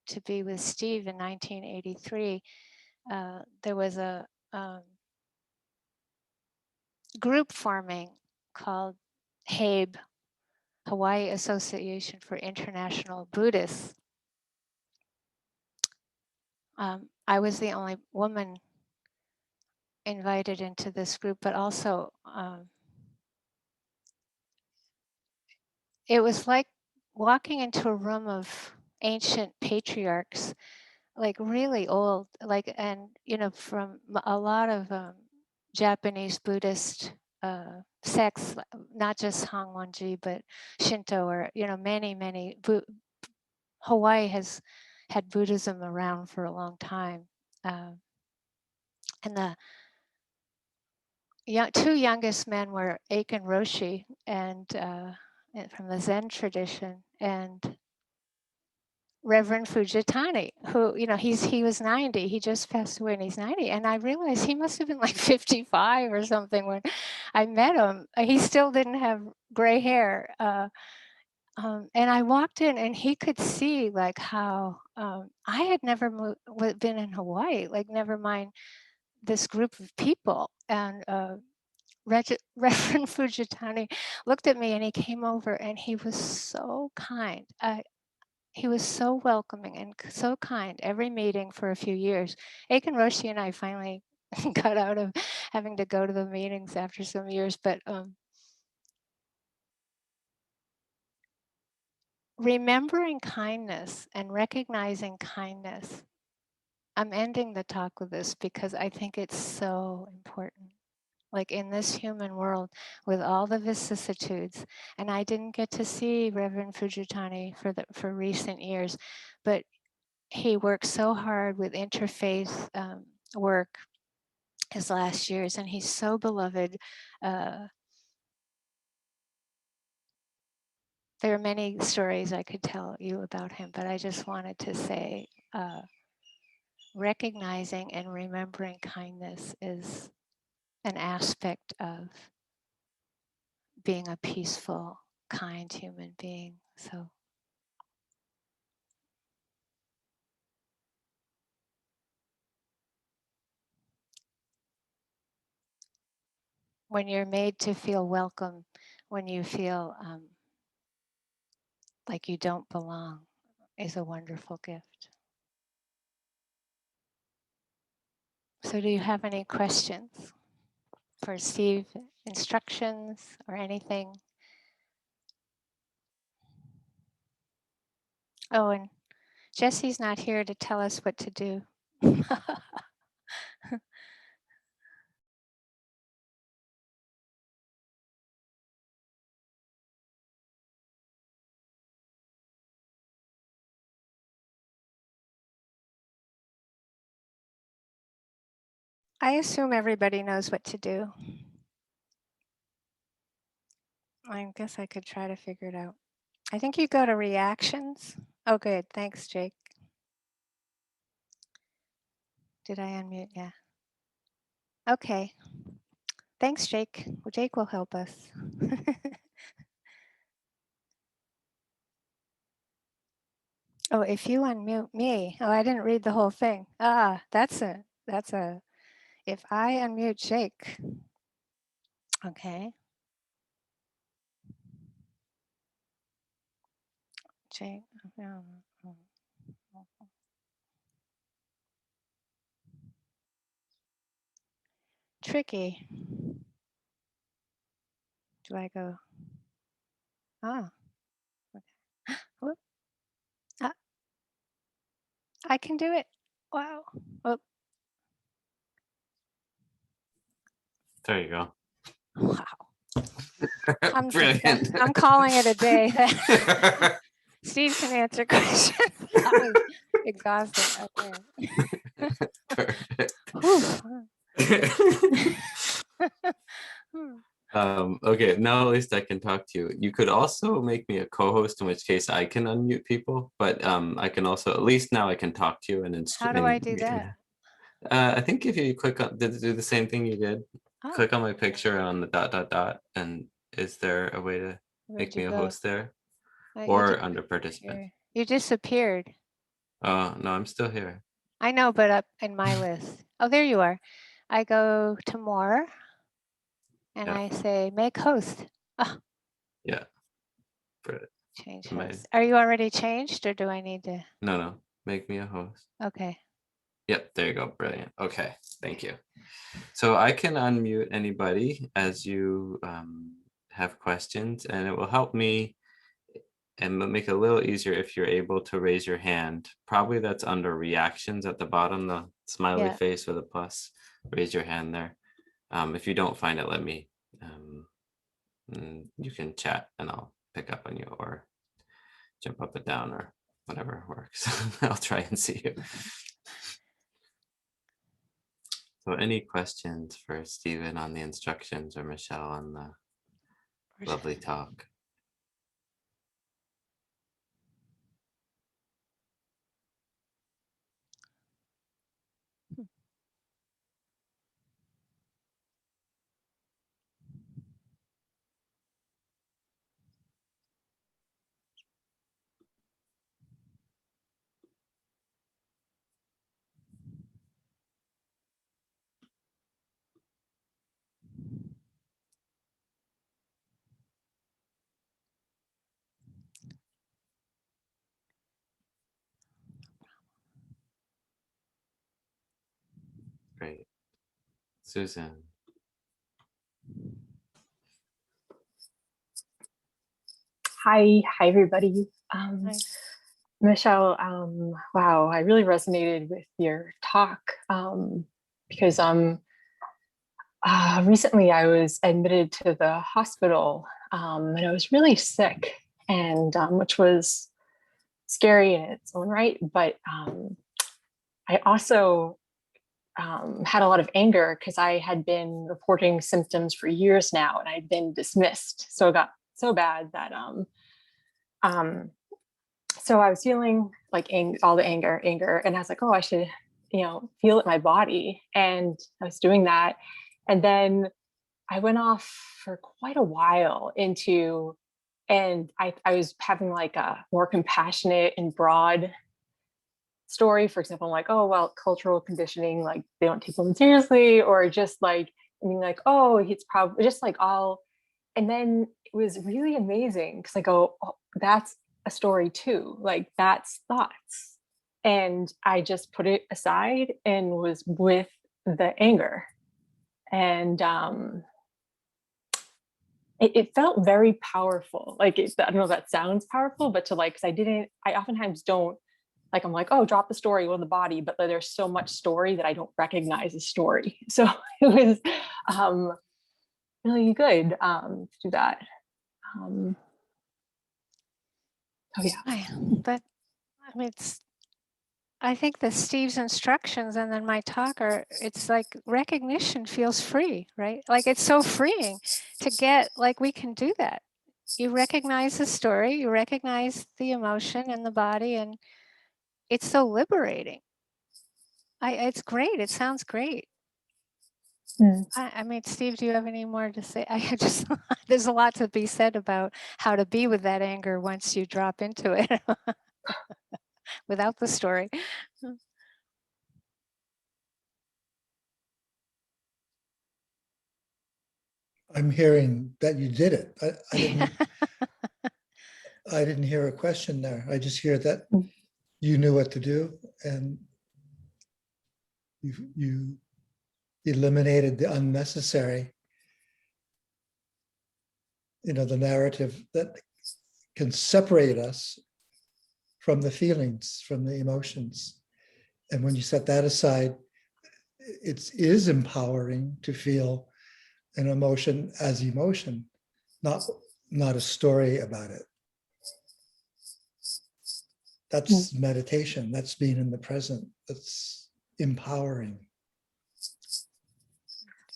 to be with Steve in 1983, there was a group forming called HABE, Hawaii Association for International Buddhists. I was the only woman invited into this group, but also it was like walking into a room of ancient patriarchs, like really old, like, and from a lot of Japanese Buddhist sects, not just Hongwanji, but Shinto, or many. Hawaii has had Buddhism around for a long time, and the two youngest men were Aiken Roshi and from the Zen tradition, and Reverend Fujitani, who, he was 90. He just passed away and he's 90. And I realized he must have been like 55 or something when I met him. He still didn't have gray hair. And I walked in and he could see like how I had never been in Hawaii, like never mind this group of people. And Reverend Fujitani looked at me and he came over and he was so kind. He was so welcoming and so kind every meeting for a few years. Aiken Roshi and I finally got out of having to go to the meetings after some years, but remembering kindness and recognizing kindness. I'm ending the talk with this because I think it's so important. Like in this human world with all the vicissitudes, and I didn't get to see Reverend Fujitani for recent years, but he worked so hard with interfaith work his last years, and he's so beloved. There are many stories I could tell you about him, but I just wanted to say recognizing and remembering kindness is an aspect of being a peaceful, kind human being. So when you're made to feel welcome, when you feel like you don't belong, is a wonderful gift. So do you have any questions for Steve, instructions or anything? Oh, and Jesse's not here to tell us what to do. I assume everybody knows what to do. I guess I could try to figure it out. I think you go to reactions. Oh, good. Thanks, Jake. Did I unmute? Yeah. Okay. Thanks, Jake. Well, Jake will help us. Oh, if you unmute me. Oh, I didn't read the whole thing. That's a, if I unmute Jake. Okay. Jake. Tricky. Do I go? Oh, okay. Whoop. I can do it. Wow. Whoop. There you go. Wow. Brilliant. I'm calling it a day. Steve can answer questions. That was exhausting. Okay. Okay, now at least I can talk to you. You could also make me a co-host, in which case I can unmute people, but I can also, at least now I can talk to you and How do I do that? I think if you click on, do the same thing you did, click on my Okay. picture on the ... and is there a way to make me a host there? Or under participant? You disappeared. Oh, no, I'm still here. I know, but up in my list. Oh, there you are. I go to more and I say make host. Oh. Yeah. Change host. Are you already changed or do I need to? No, make me a host. Okay. Yep, there you go. Brilliant. Okay, thank you. So I can unmute anybody as you have questions, and it will help me and make it a little easier if you're able to raise your hand. Probably that's under reactions at the bottom, the smiley Yeah. face with a plus. Raise your hand there. If you don't find it, let me. You can chat and I'll pick up on you, or jump up and down, or whatever works. I'll try and see you. So any questions for Stephen on the instructions, or Michelle on the lovely talk? Great. Susan. Hi everybody. Hi. Michelle, wow, I really resonated with your talk because recently I was admitted to the hospital and I was really sick, and which was scary in its own right. But I also had a lot of anger because I had been reporting symptoms for years now, and I'd been dismissed. So it got so bad that so I was feeling like all the anger, and I was like, oh, I should, feel it in my body. And I was doing that. And then I went off for quite a while into, and I was having like a more compassionate and broad story. For example, I'm like, oh, well, cultural conditioning, like they don't take women seriously, or just like, I mean, like, oh, it's probably just like all. And then it was really amazing because I go, oh, that's a story too. Like that's thoughts. And I just put it aside and was with the anger. And it felt very powerful. Like I don't know if that sounds powerful, but to like, because I oftentimes don't, like I'm like, oh, drop the story on the body, but there's so much story that I don't recognize as story. So it was really good to do that. Oh yeah. But I mean, I think that Steve's instructions and then my talk it's like recognition feels free, right? Like it's so freeing to get, like we can do that. You recognize the story, you recognize the emotion in the body, and it's so liberating. It's great. It sounds great. I mean, Steve, do you have any more to say? I just, there's a lot to be said about how to be with that anger once you drop into it without the story. I'm hearing that you did it. I didn't hear a question there. I just hear that you knew what to do, and you eliminated the unnecessary, the narrative that can separate us from the feelings, from the emotions. And when you set that aside, it is empowering to feel an emotion as emotion, not a story about it. That's meditation. That's being in the present. That's empowering.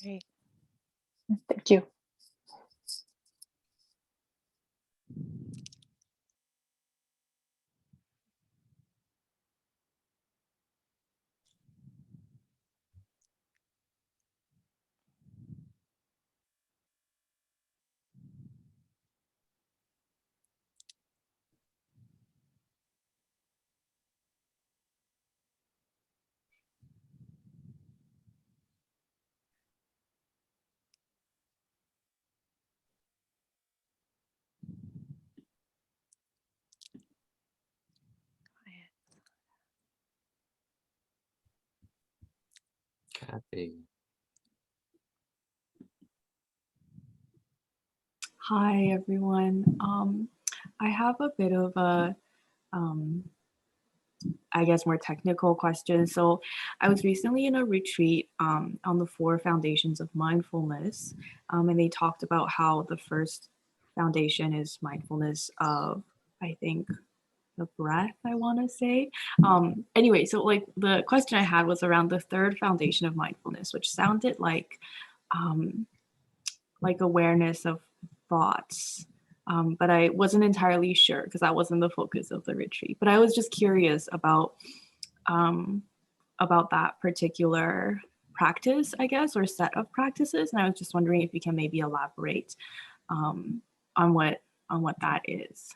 Great. Thank you. Kathy. Hi, everyone. I have a bit of a, I guess, more technical question. So I was recently in a retreat on the 4 foundations of mindfulness, and they talked about how the first foundation is mindfulness of, I think, the breath, I want to say. Anyway, so like the question I had was around the 3rd foundation of mindfulness, which sounded like awareness of thoughts. But I wasn't entirely sure because that wasn't the focus of the retreat. But I was just curious about that particular practice, I guess, or set of practices. And I was just wondering if you can maybe elaborate on what that is.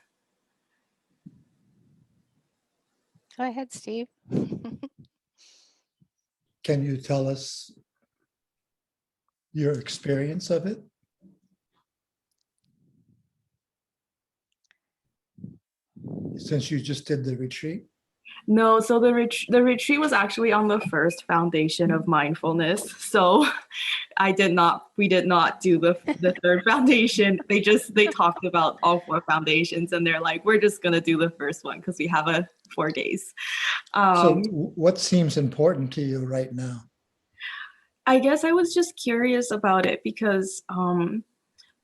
Go ahead, Steve. Can you tell us your experience of it? Since you just did the retreat? No, so the retreat was actually on the first foundation of mindfulness. So we did not do the 3rd foundation. They talked about all 4 foundations and they're like, we're just gonna do the first one because we have 4 days. So what seems important to you right now? I guess I was just curious about it because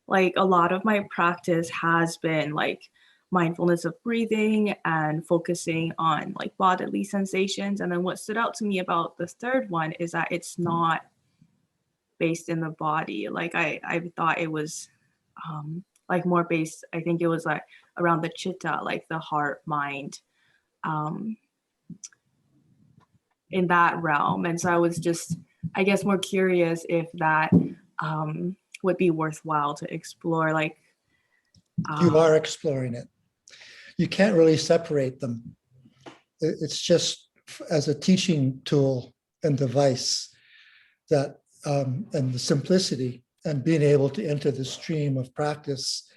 like a lot of my practice has been like mindfulness of breathing and focusing on like bodily sensations. And then what stood out to me about the 3rd one is that it's not based in the body. Like I thought it was like more based, I think it was like around the Chitta, like the heart, mind, in that realm. And so I was just, I guess, more curious if that would be worthwhile to explore. Like You are exploring it. You can't really separate them. It's just as a teaching tool and device that, and the simplicity and being able to enter the stream of practice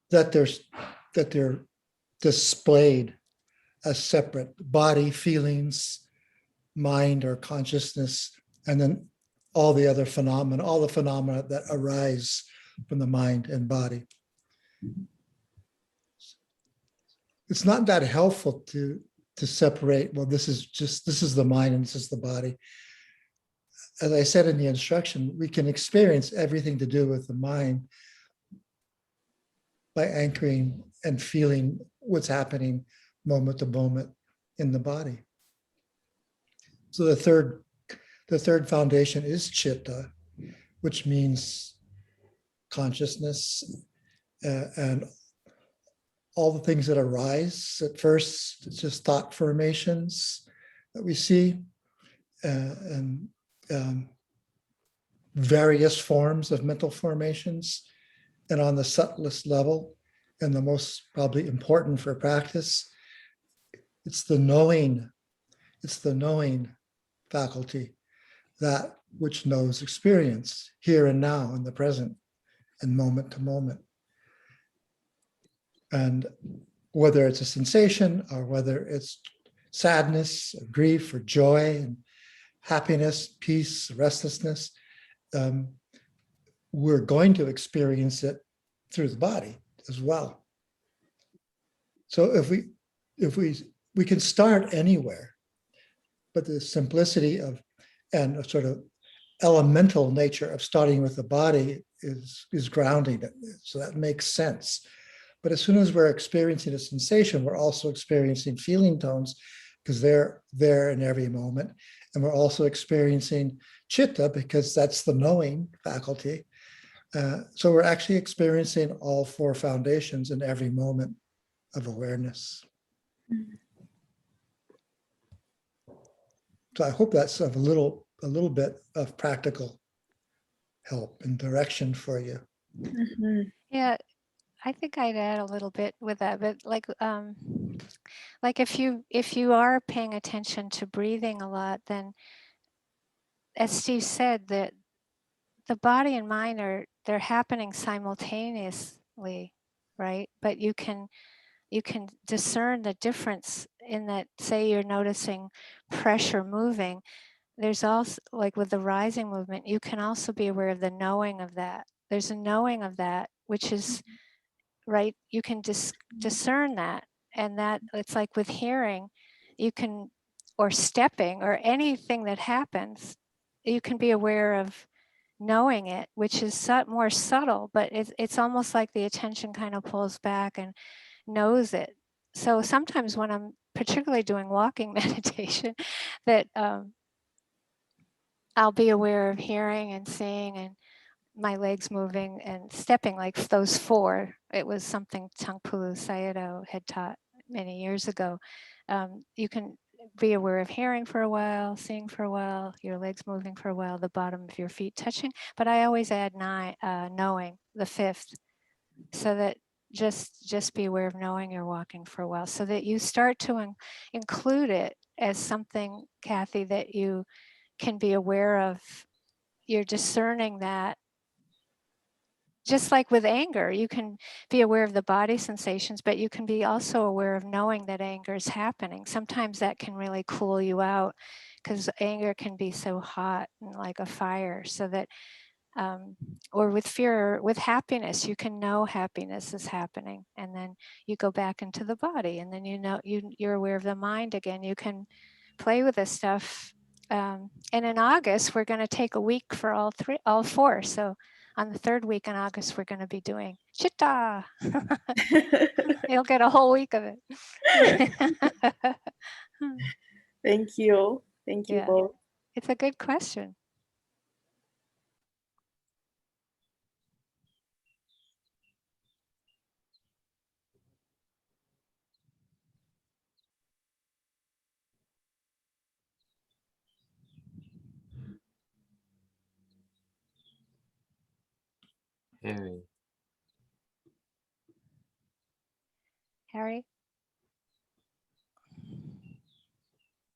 that they're displayed as separate body, feelings, mind or consciousness, and then all the phenomena that arise from the mind and body. It's not that helpful to separate, well, this is the mind and this is the body. As I said in the instruction, we can experience everything to do with the mind by anchoring and feeling what's happening moment to moment in the body. So the third foundation is Chitta, which means consciousness, and all the things that arise. At first, it's just thought formations that we see, and various forms of mental formations. And on the subtlest level, and the most probably important for practice, it's the knowing faculty, that which knows experience here and now in the present and moment to moment. And whether it's a sensation or whether it's sadness, or grief, or joy, and happiness, peace, restlessness, we're going to experience it through the body as well. So if we can start anywhere, but the simplicity of and a sort of elemental nature of starting with the body is grounding it. So that makes sense. But as soon as we're experiencing a sensation, we're also experiencing feeling tones because they're there in every moment. And we're also experiencing Chitta because that's the knowing faculty. So we're actually experiencing all 4 foundations in every moment of awareness. So I hope that's a little bit of practical help and direction for you. Mm-hmm. Yeah, I think I'd add a little bit with that, but like if you are paying attention to breathing a lot, then as Steve said, that the body and mind they're happening simultaneously, right? But you can discern the difference in that. Say you're noticing pressure moving, there's also, like with the rising movement, you can also be aware of the knowing of that. There's a knowing of that, which is right. You can discern that. And that it's like with hearing, you can, or stepping, or anything that happens, you can be aware of knowing it, which is more subtle, but it's almost like the attention kind of pulls back and knows it. So sometimes when I'm particularly doing walking meditation, that I'll be aware of hearing and seeing and my legs moving and stepping, like those four. It was something Taungpulu Sayadaw had taught many years ago. You can be aware of hearing for a while, seeing for a while, your legs moving for a while, the bottom of your feet touching. But I always add knowing, the fifth, so that just be aware of knowing you're walking for a while, so that you start to include it as something, Kathy, that you can be aware of. You're discerning that. Just like with anger, you can be aware of the body sensations, but you can be also aware of knowing that anger is happening. Sometimes that can really cool you out, because anger can be so hot and like a fire. So that, or with fear, with happiness, you can know happiness is happening, and then you go back into the body, and then you're aware of the mind again. You can play with this stuff. And in August, we're going to take a week for all four. So on the third week in August, we're going to be doing Chitta. You'll get a whole week of it. Thank you. Thank you Yeah. both. It's a good question. Harry. Harry?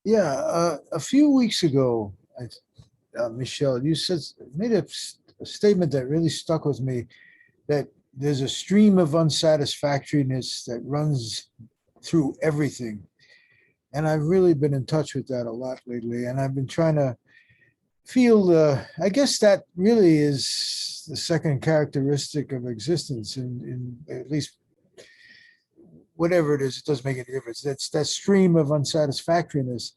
Yeah, a few weeks ago, Michelle, you made a statement that really stuck with me, that there's a stream of unsatisfactoriness that runs through everything. And I've really been in touch with that a lot lately. And I've been trying to feel, I guess that really is the second characteristic of existence in at least whatever it is, it doesn't make any difference. That's that stream of unsatisfactoriness.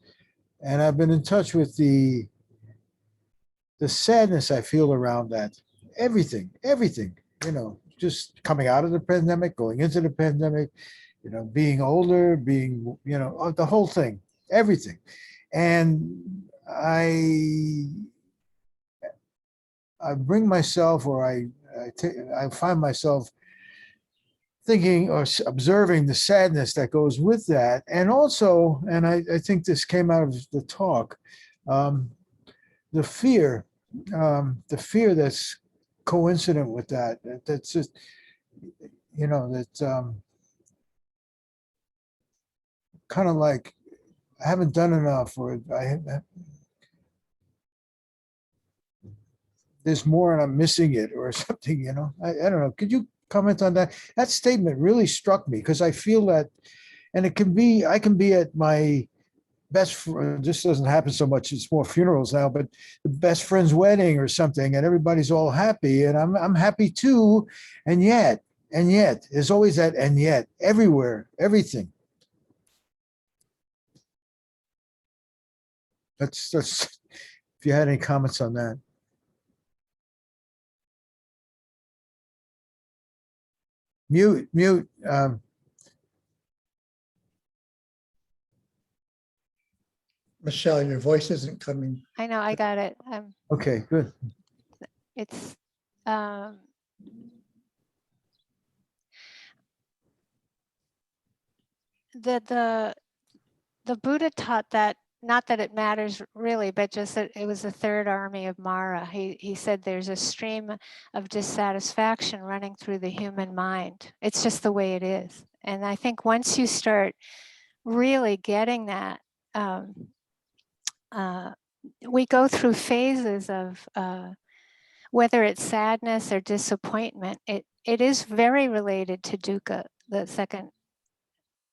And I've been in touch with the sadness I feel around that. Everything, just coming out of the pandemic, going into the pandemic, being older, being, the whole thing, everything. And I bring myself, or I find myself thinking or observing the sadness that goes with that. And also, and I think this came out of the talk, the fear that's coincident with that. That's just, that kind of like, I haven't done enough, or there's more and I'm missing it or something, I don't know. Could you comment on that? That statement really struck me, because I feel that, and I can be at my best friend, this doesn't happen so much, it's more funerals now, but the best friend's wedding or something, and everybody's all happy, and I'm happy too. And yet, there's always that, and yet, everywhere, everything. That's if you had any comments on that. Mute. Michelle, your voice isn't coming. I know, I got it. Okay, good. It's the Buddha taught that, not that it matters really, but just that it was the third army of Mara. He said there's a stream of dissatisfaction running through the human mind. It's just the way it is. And I think once you start really getting that, we go through phases of whether it's sadness or disappointment. It is very related to dukkha, the second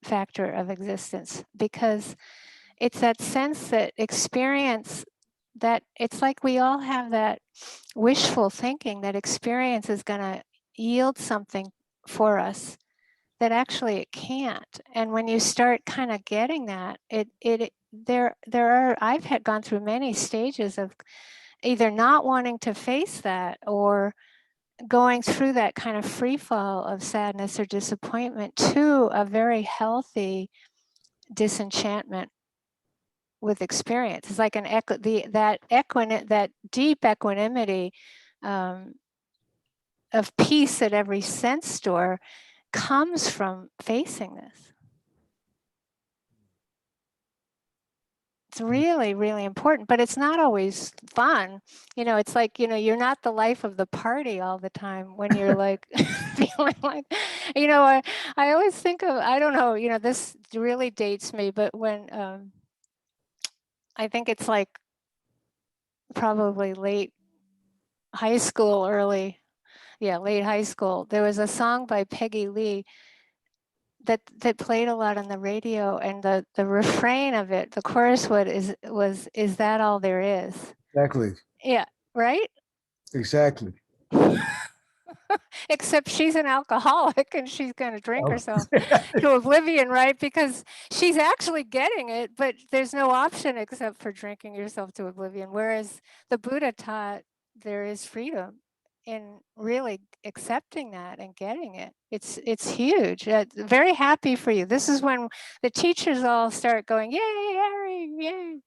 factor of existence, because it's that sense that experience that it's like we all have that wishful thinking that experience is going to yield something for us that actually it can't. And when you start kind of getting that, I've had gone through many stages of either not wanting to face that or going through that kind of free fall of sadness or disappointment to a very healthy disenchantment with experience. It's like that deep equanimity of peace at every sense door comes from facing this. It's really, really important, but it's not always fun. It's like, you're not the life of the party all the time when you're like feeling like, I always think of, I don't know, this really dates me, but when I think it's like probably late high school, late high school, there was a song by Peggy Lee that played a lot on the radio, and the refrain of it, the chorus was is that all there is? Exactly. Yeah, right? Exactly. Except she's an alcoholic and she's going to drink Oh. herself to oblivion, right? Because she's actually getting it, but there's no option except for drinking yourself to oblivion. Whereas the Buddha taught there is freedom in really accepting that and getting it. It's huge. Very happy for you. This is when the teachers all start going, yay, Harry, yay,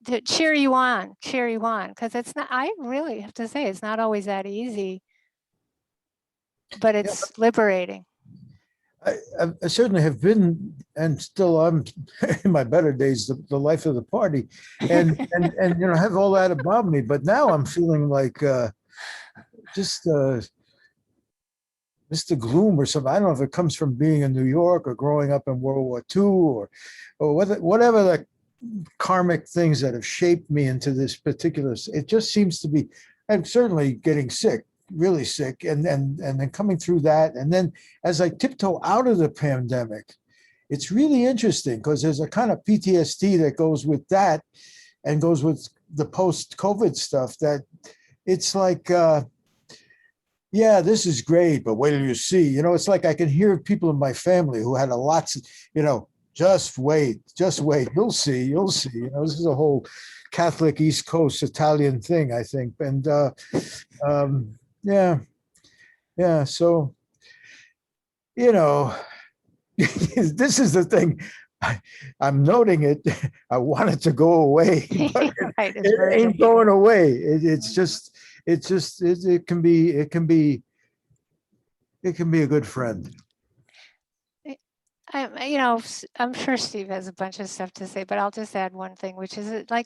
to cheer you on, because it's not, I really have to say, it's not always that easy, but it's liberating. I certainly have been, and still I'm in my better days, the life of the party, and have all that about me. But now I'm feeling like just Mr. Gloom or something. I don't know if it comes from being in New York or growing up in World War II or whatever the karmic things that have shaped me into this particular. It just seems to be. I'm certainly getting sick, really sick, and then coming through that, and then as I tiptoe out of the pandemic, it's really interesting because there's a kind of PTSD that goes with that and goes with the post-COVID stuff, that it's like yeah, this is great, but wait till you see. It's like I can hear people in my family who had a lot, just wait, you'll see. This is a whole Catholic East Coast Italian thing, I think. And yeah. So, this is the thing. I'm noting it. I want it to go away, but Right, it ain't going away. It can be a good friend. I'm sure Steve has a bunch of stuff to say, but I'll just add one thing, which is like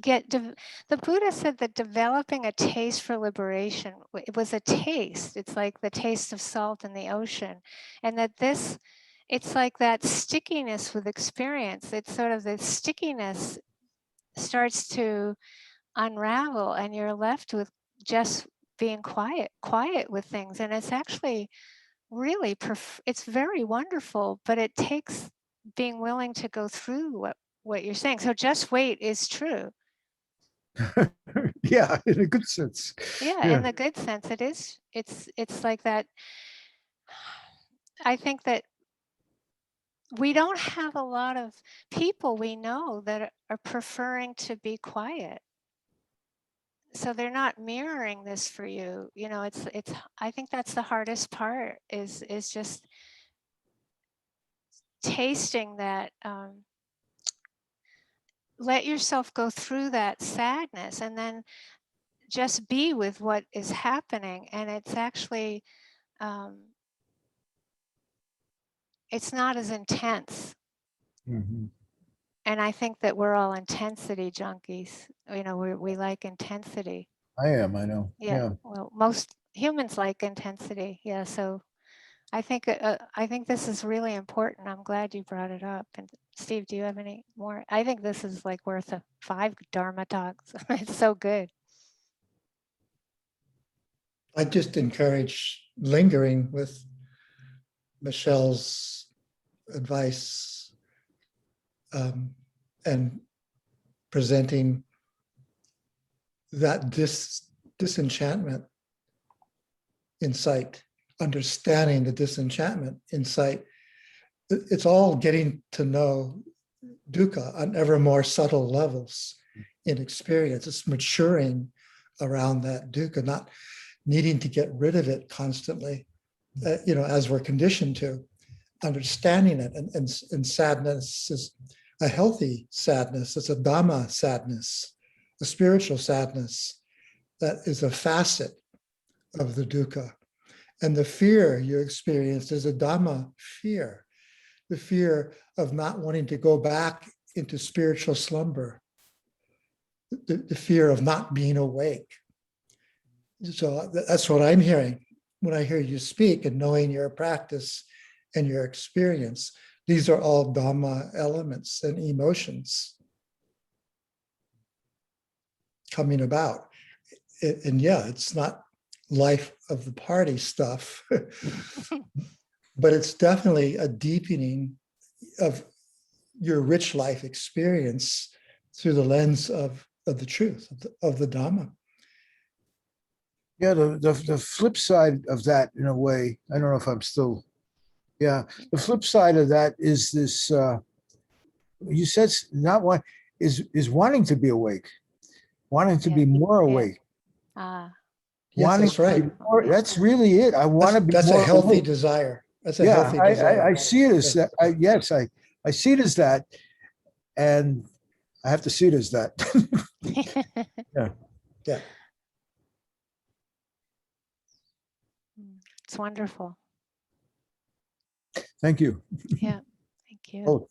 the Buddha said that developing a taste for liberation, it was a taste. It's like the taste of salt in the ocean, and that it's like that stickiness with experience. It's sort of the stickiness starts to unravel, and you're left with just being quiet with things, and it's actually really it's very wonderful, but it takes being willing to go through what you're saying. So just wait is true. Yeah, in a good sense. Yeah, in the good sense, it is. It's like that. I think that we don't have a lot of people we know that are preferring to be quiet. So they're not mirroring this for you. It's I think that's the hardest part is just tasting that. Let yourself go through that sadness and then just be with what is happening. And it's actually, it's not as intense. Mm-hmm. And I think that we're all intensity junkies. We like intensity. I am, I know. Yeah. Well, most humans like intensity. Yeah. So I think this is really important. I'm glad you brought it up. And Steve, do you have any more? I think this is like worth 5 Dharma talks. It's so good. I just encourage lingering with Michelle's advice, and presenting that disenchantment insight, understanding the disenchantment insight. It's all getting to know dukkha on ever more subtle levels in experience. It's maturing around that dukkha, not needing to get rid of it constantly, as we're conditioned to, understanding it. And sadness is a healthy sadness. It's a Dhamma sadness, a spiritual sadness that is a facet of the dukkha. And the fear you experience is a Dhamma fear, the fear of not wanting to go back into spiritual slumber, the fear of not being awake. So that's what I'm hearing when I hear you speak, and knowing your practice and your experience. These are all Dhamma elements and emotions coming about. And yeah, it's not life of the party stuff, but it's definitely a deepening of your rich life experience through the lens of the truth, of the Dhamma. Yeah, the flip side of that, in a way, I don't know if I'm still, yeah, the flip side of that is this, you said not one, is wanting to be awake, wanting to be more awake. Yes, Wanting that's right. to be more, that's really it. I want to be That's more a healthy awake. desire. That's a Yeah, healthy desire. I see it as that. Yes, I see it as that, and I have to see it as that. Yeah. Yeah. It's wonderful. Thank you. Yeah, thank you. Oh,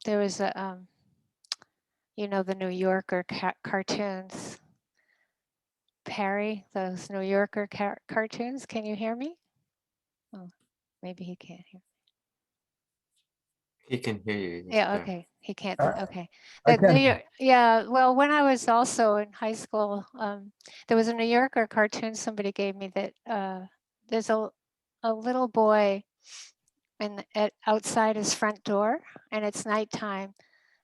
There was a, the New Yorker cartoons. Perry, those New Yorker cartoons. Can you hear me? Oh, maybe he can't hear. He can hear you. Yes, Yeah, sir. okay. He can't. Okay. I The New can. York, yeah. Well, when I was also in high school, there was a New Yorker cartoon somebody gave me that there's a little boy outside his front door, and it's nighttime,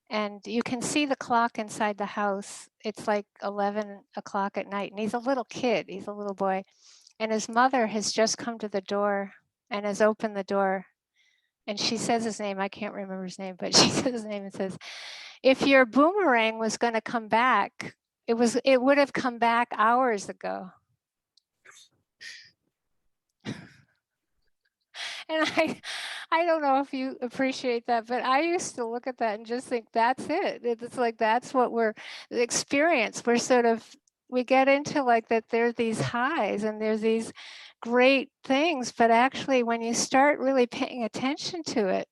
and you can see the clock inside the house. It's like 11 o'clock at night, and he's a little kid. He's a little boy, and his mother has just come to the door and has opened the door. And she says his name, I can't remember his name, but she says his name and says, if your boomerang was going to come back, it would have come back hours ago. And I don't know if you appreciate that, but I used to look at that and just think that's it. It's like that's what we're the experience. We get into like that there's these highs and there's these great things, but actually when you start really paying attention to it,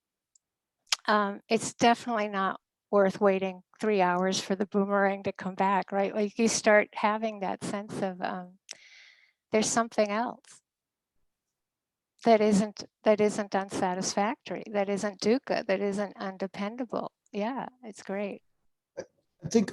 it's definitely not worth waiting 3 hours for the boomerang to come back, right? Like you start having that sense of there's something else that isn't unsatisfactory, that isn't dukkha, that isn't undependable. Yeah, it's great. I think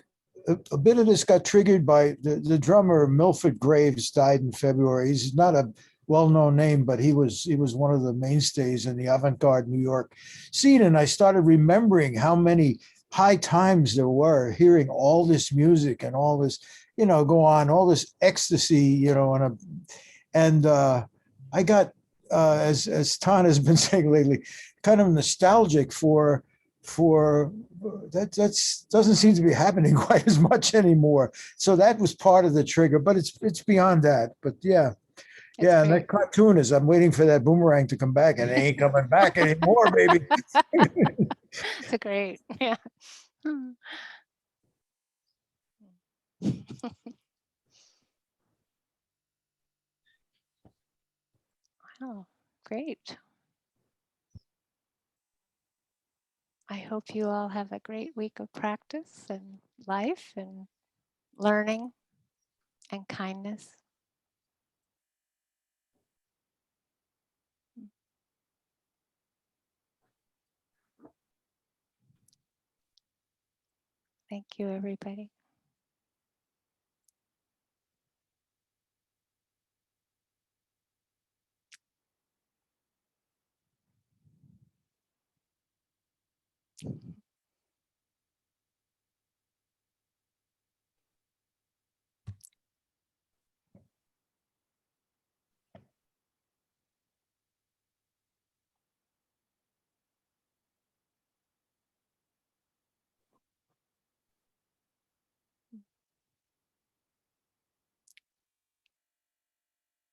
a bit of this got triggered by the drummer Milford Graves died in February. He's not a well-known name, but he was one of the mainstays in the avant-garde New York scene. And I started remembering how many high times there were hearing all this music and all this, go on, all this ecstasy, and I got, as Tan has been saying lately, kind of nostalgic for that doesn't seem to be happening quite as much anymore. So that was part of the trigger, but it's beyond that. But yeah. It's And great. that cartoon is I'm waiting for that boomerang to come back, and it ain't coming back anymore, baby. It's great. Yeah. Oh, great. I hope you all have a great week of practice and life and learning and kindness. Thank you, everybody.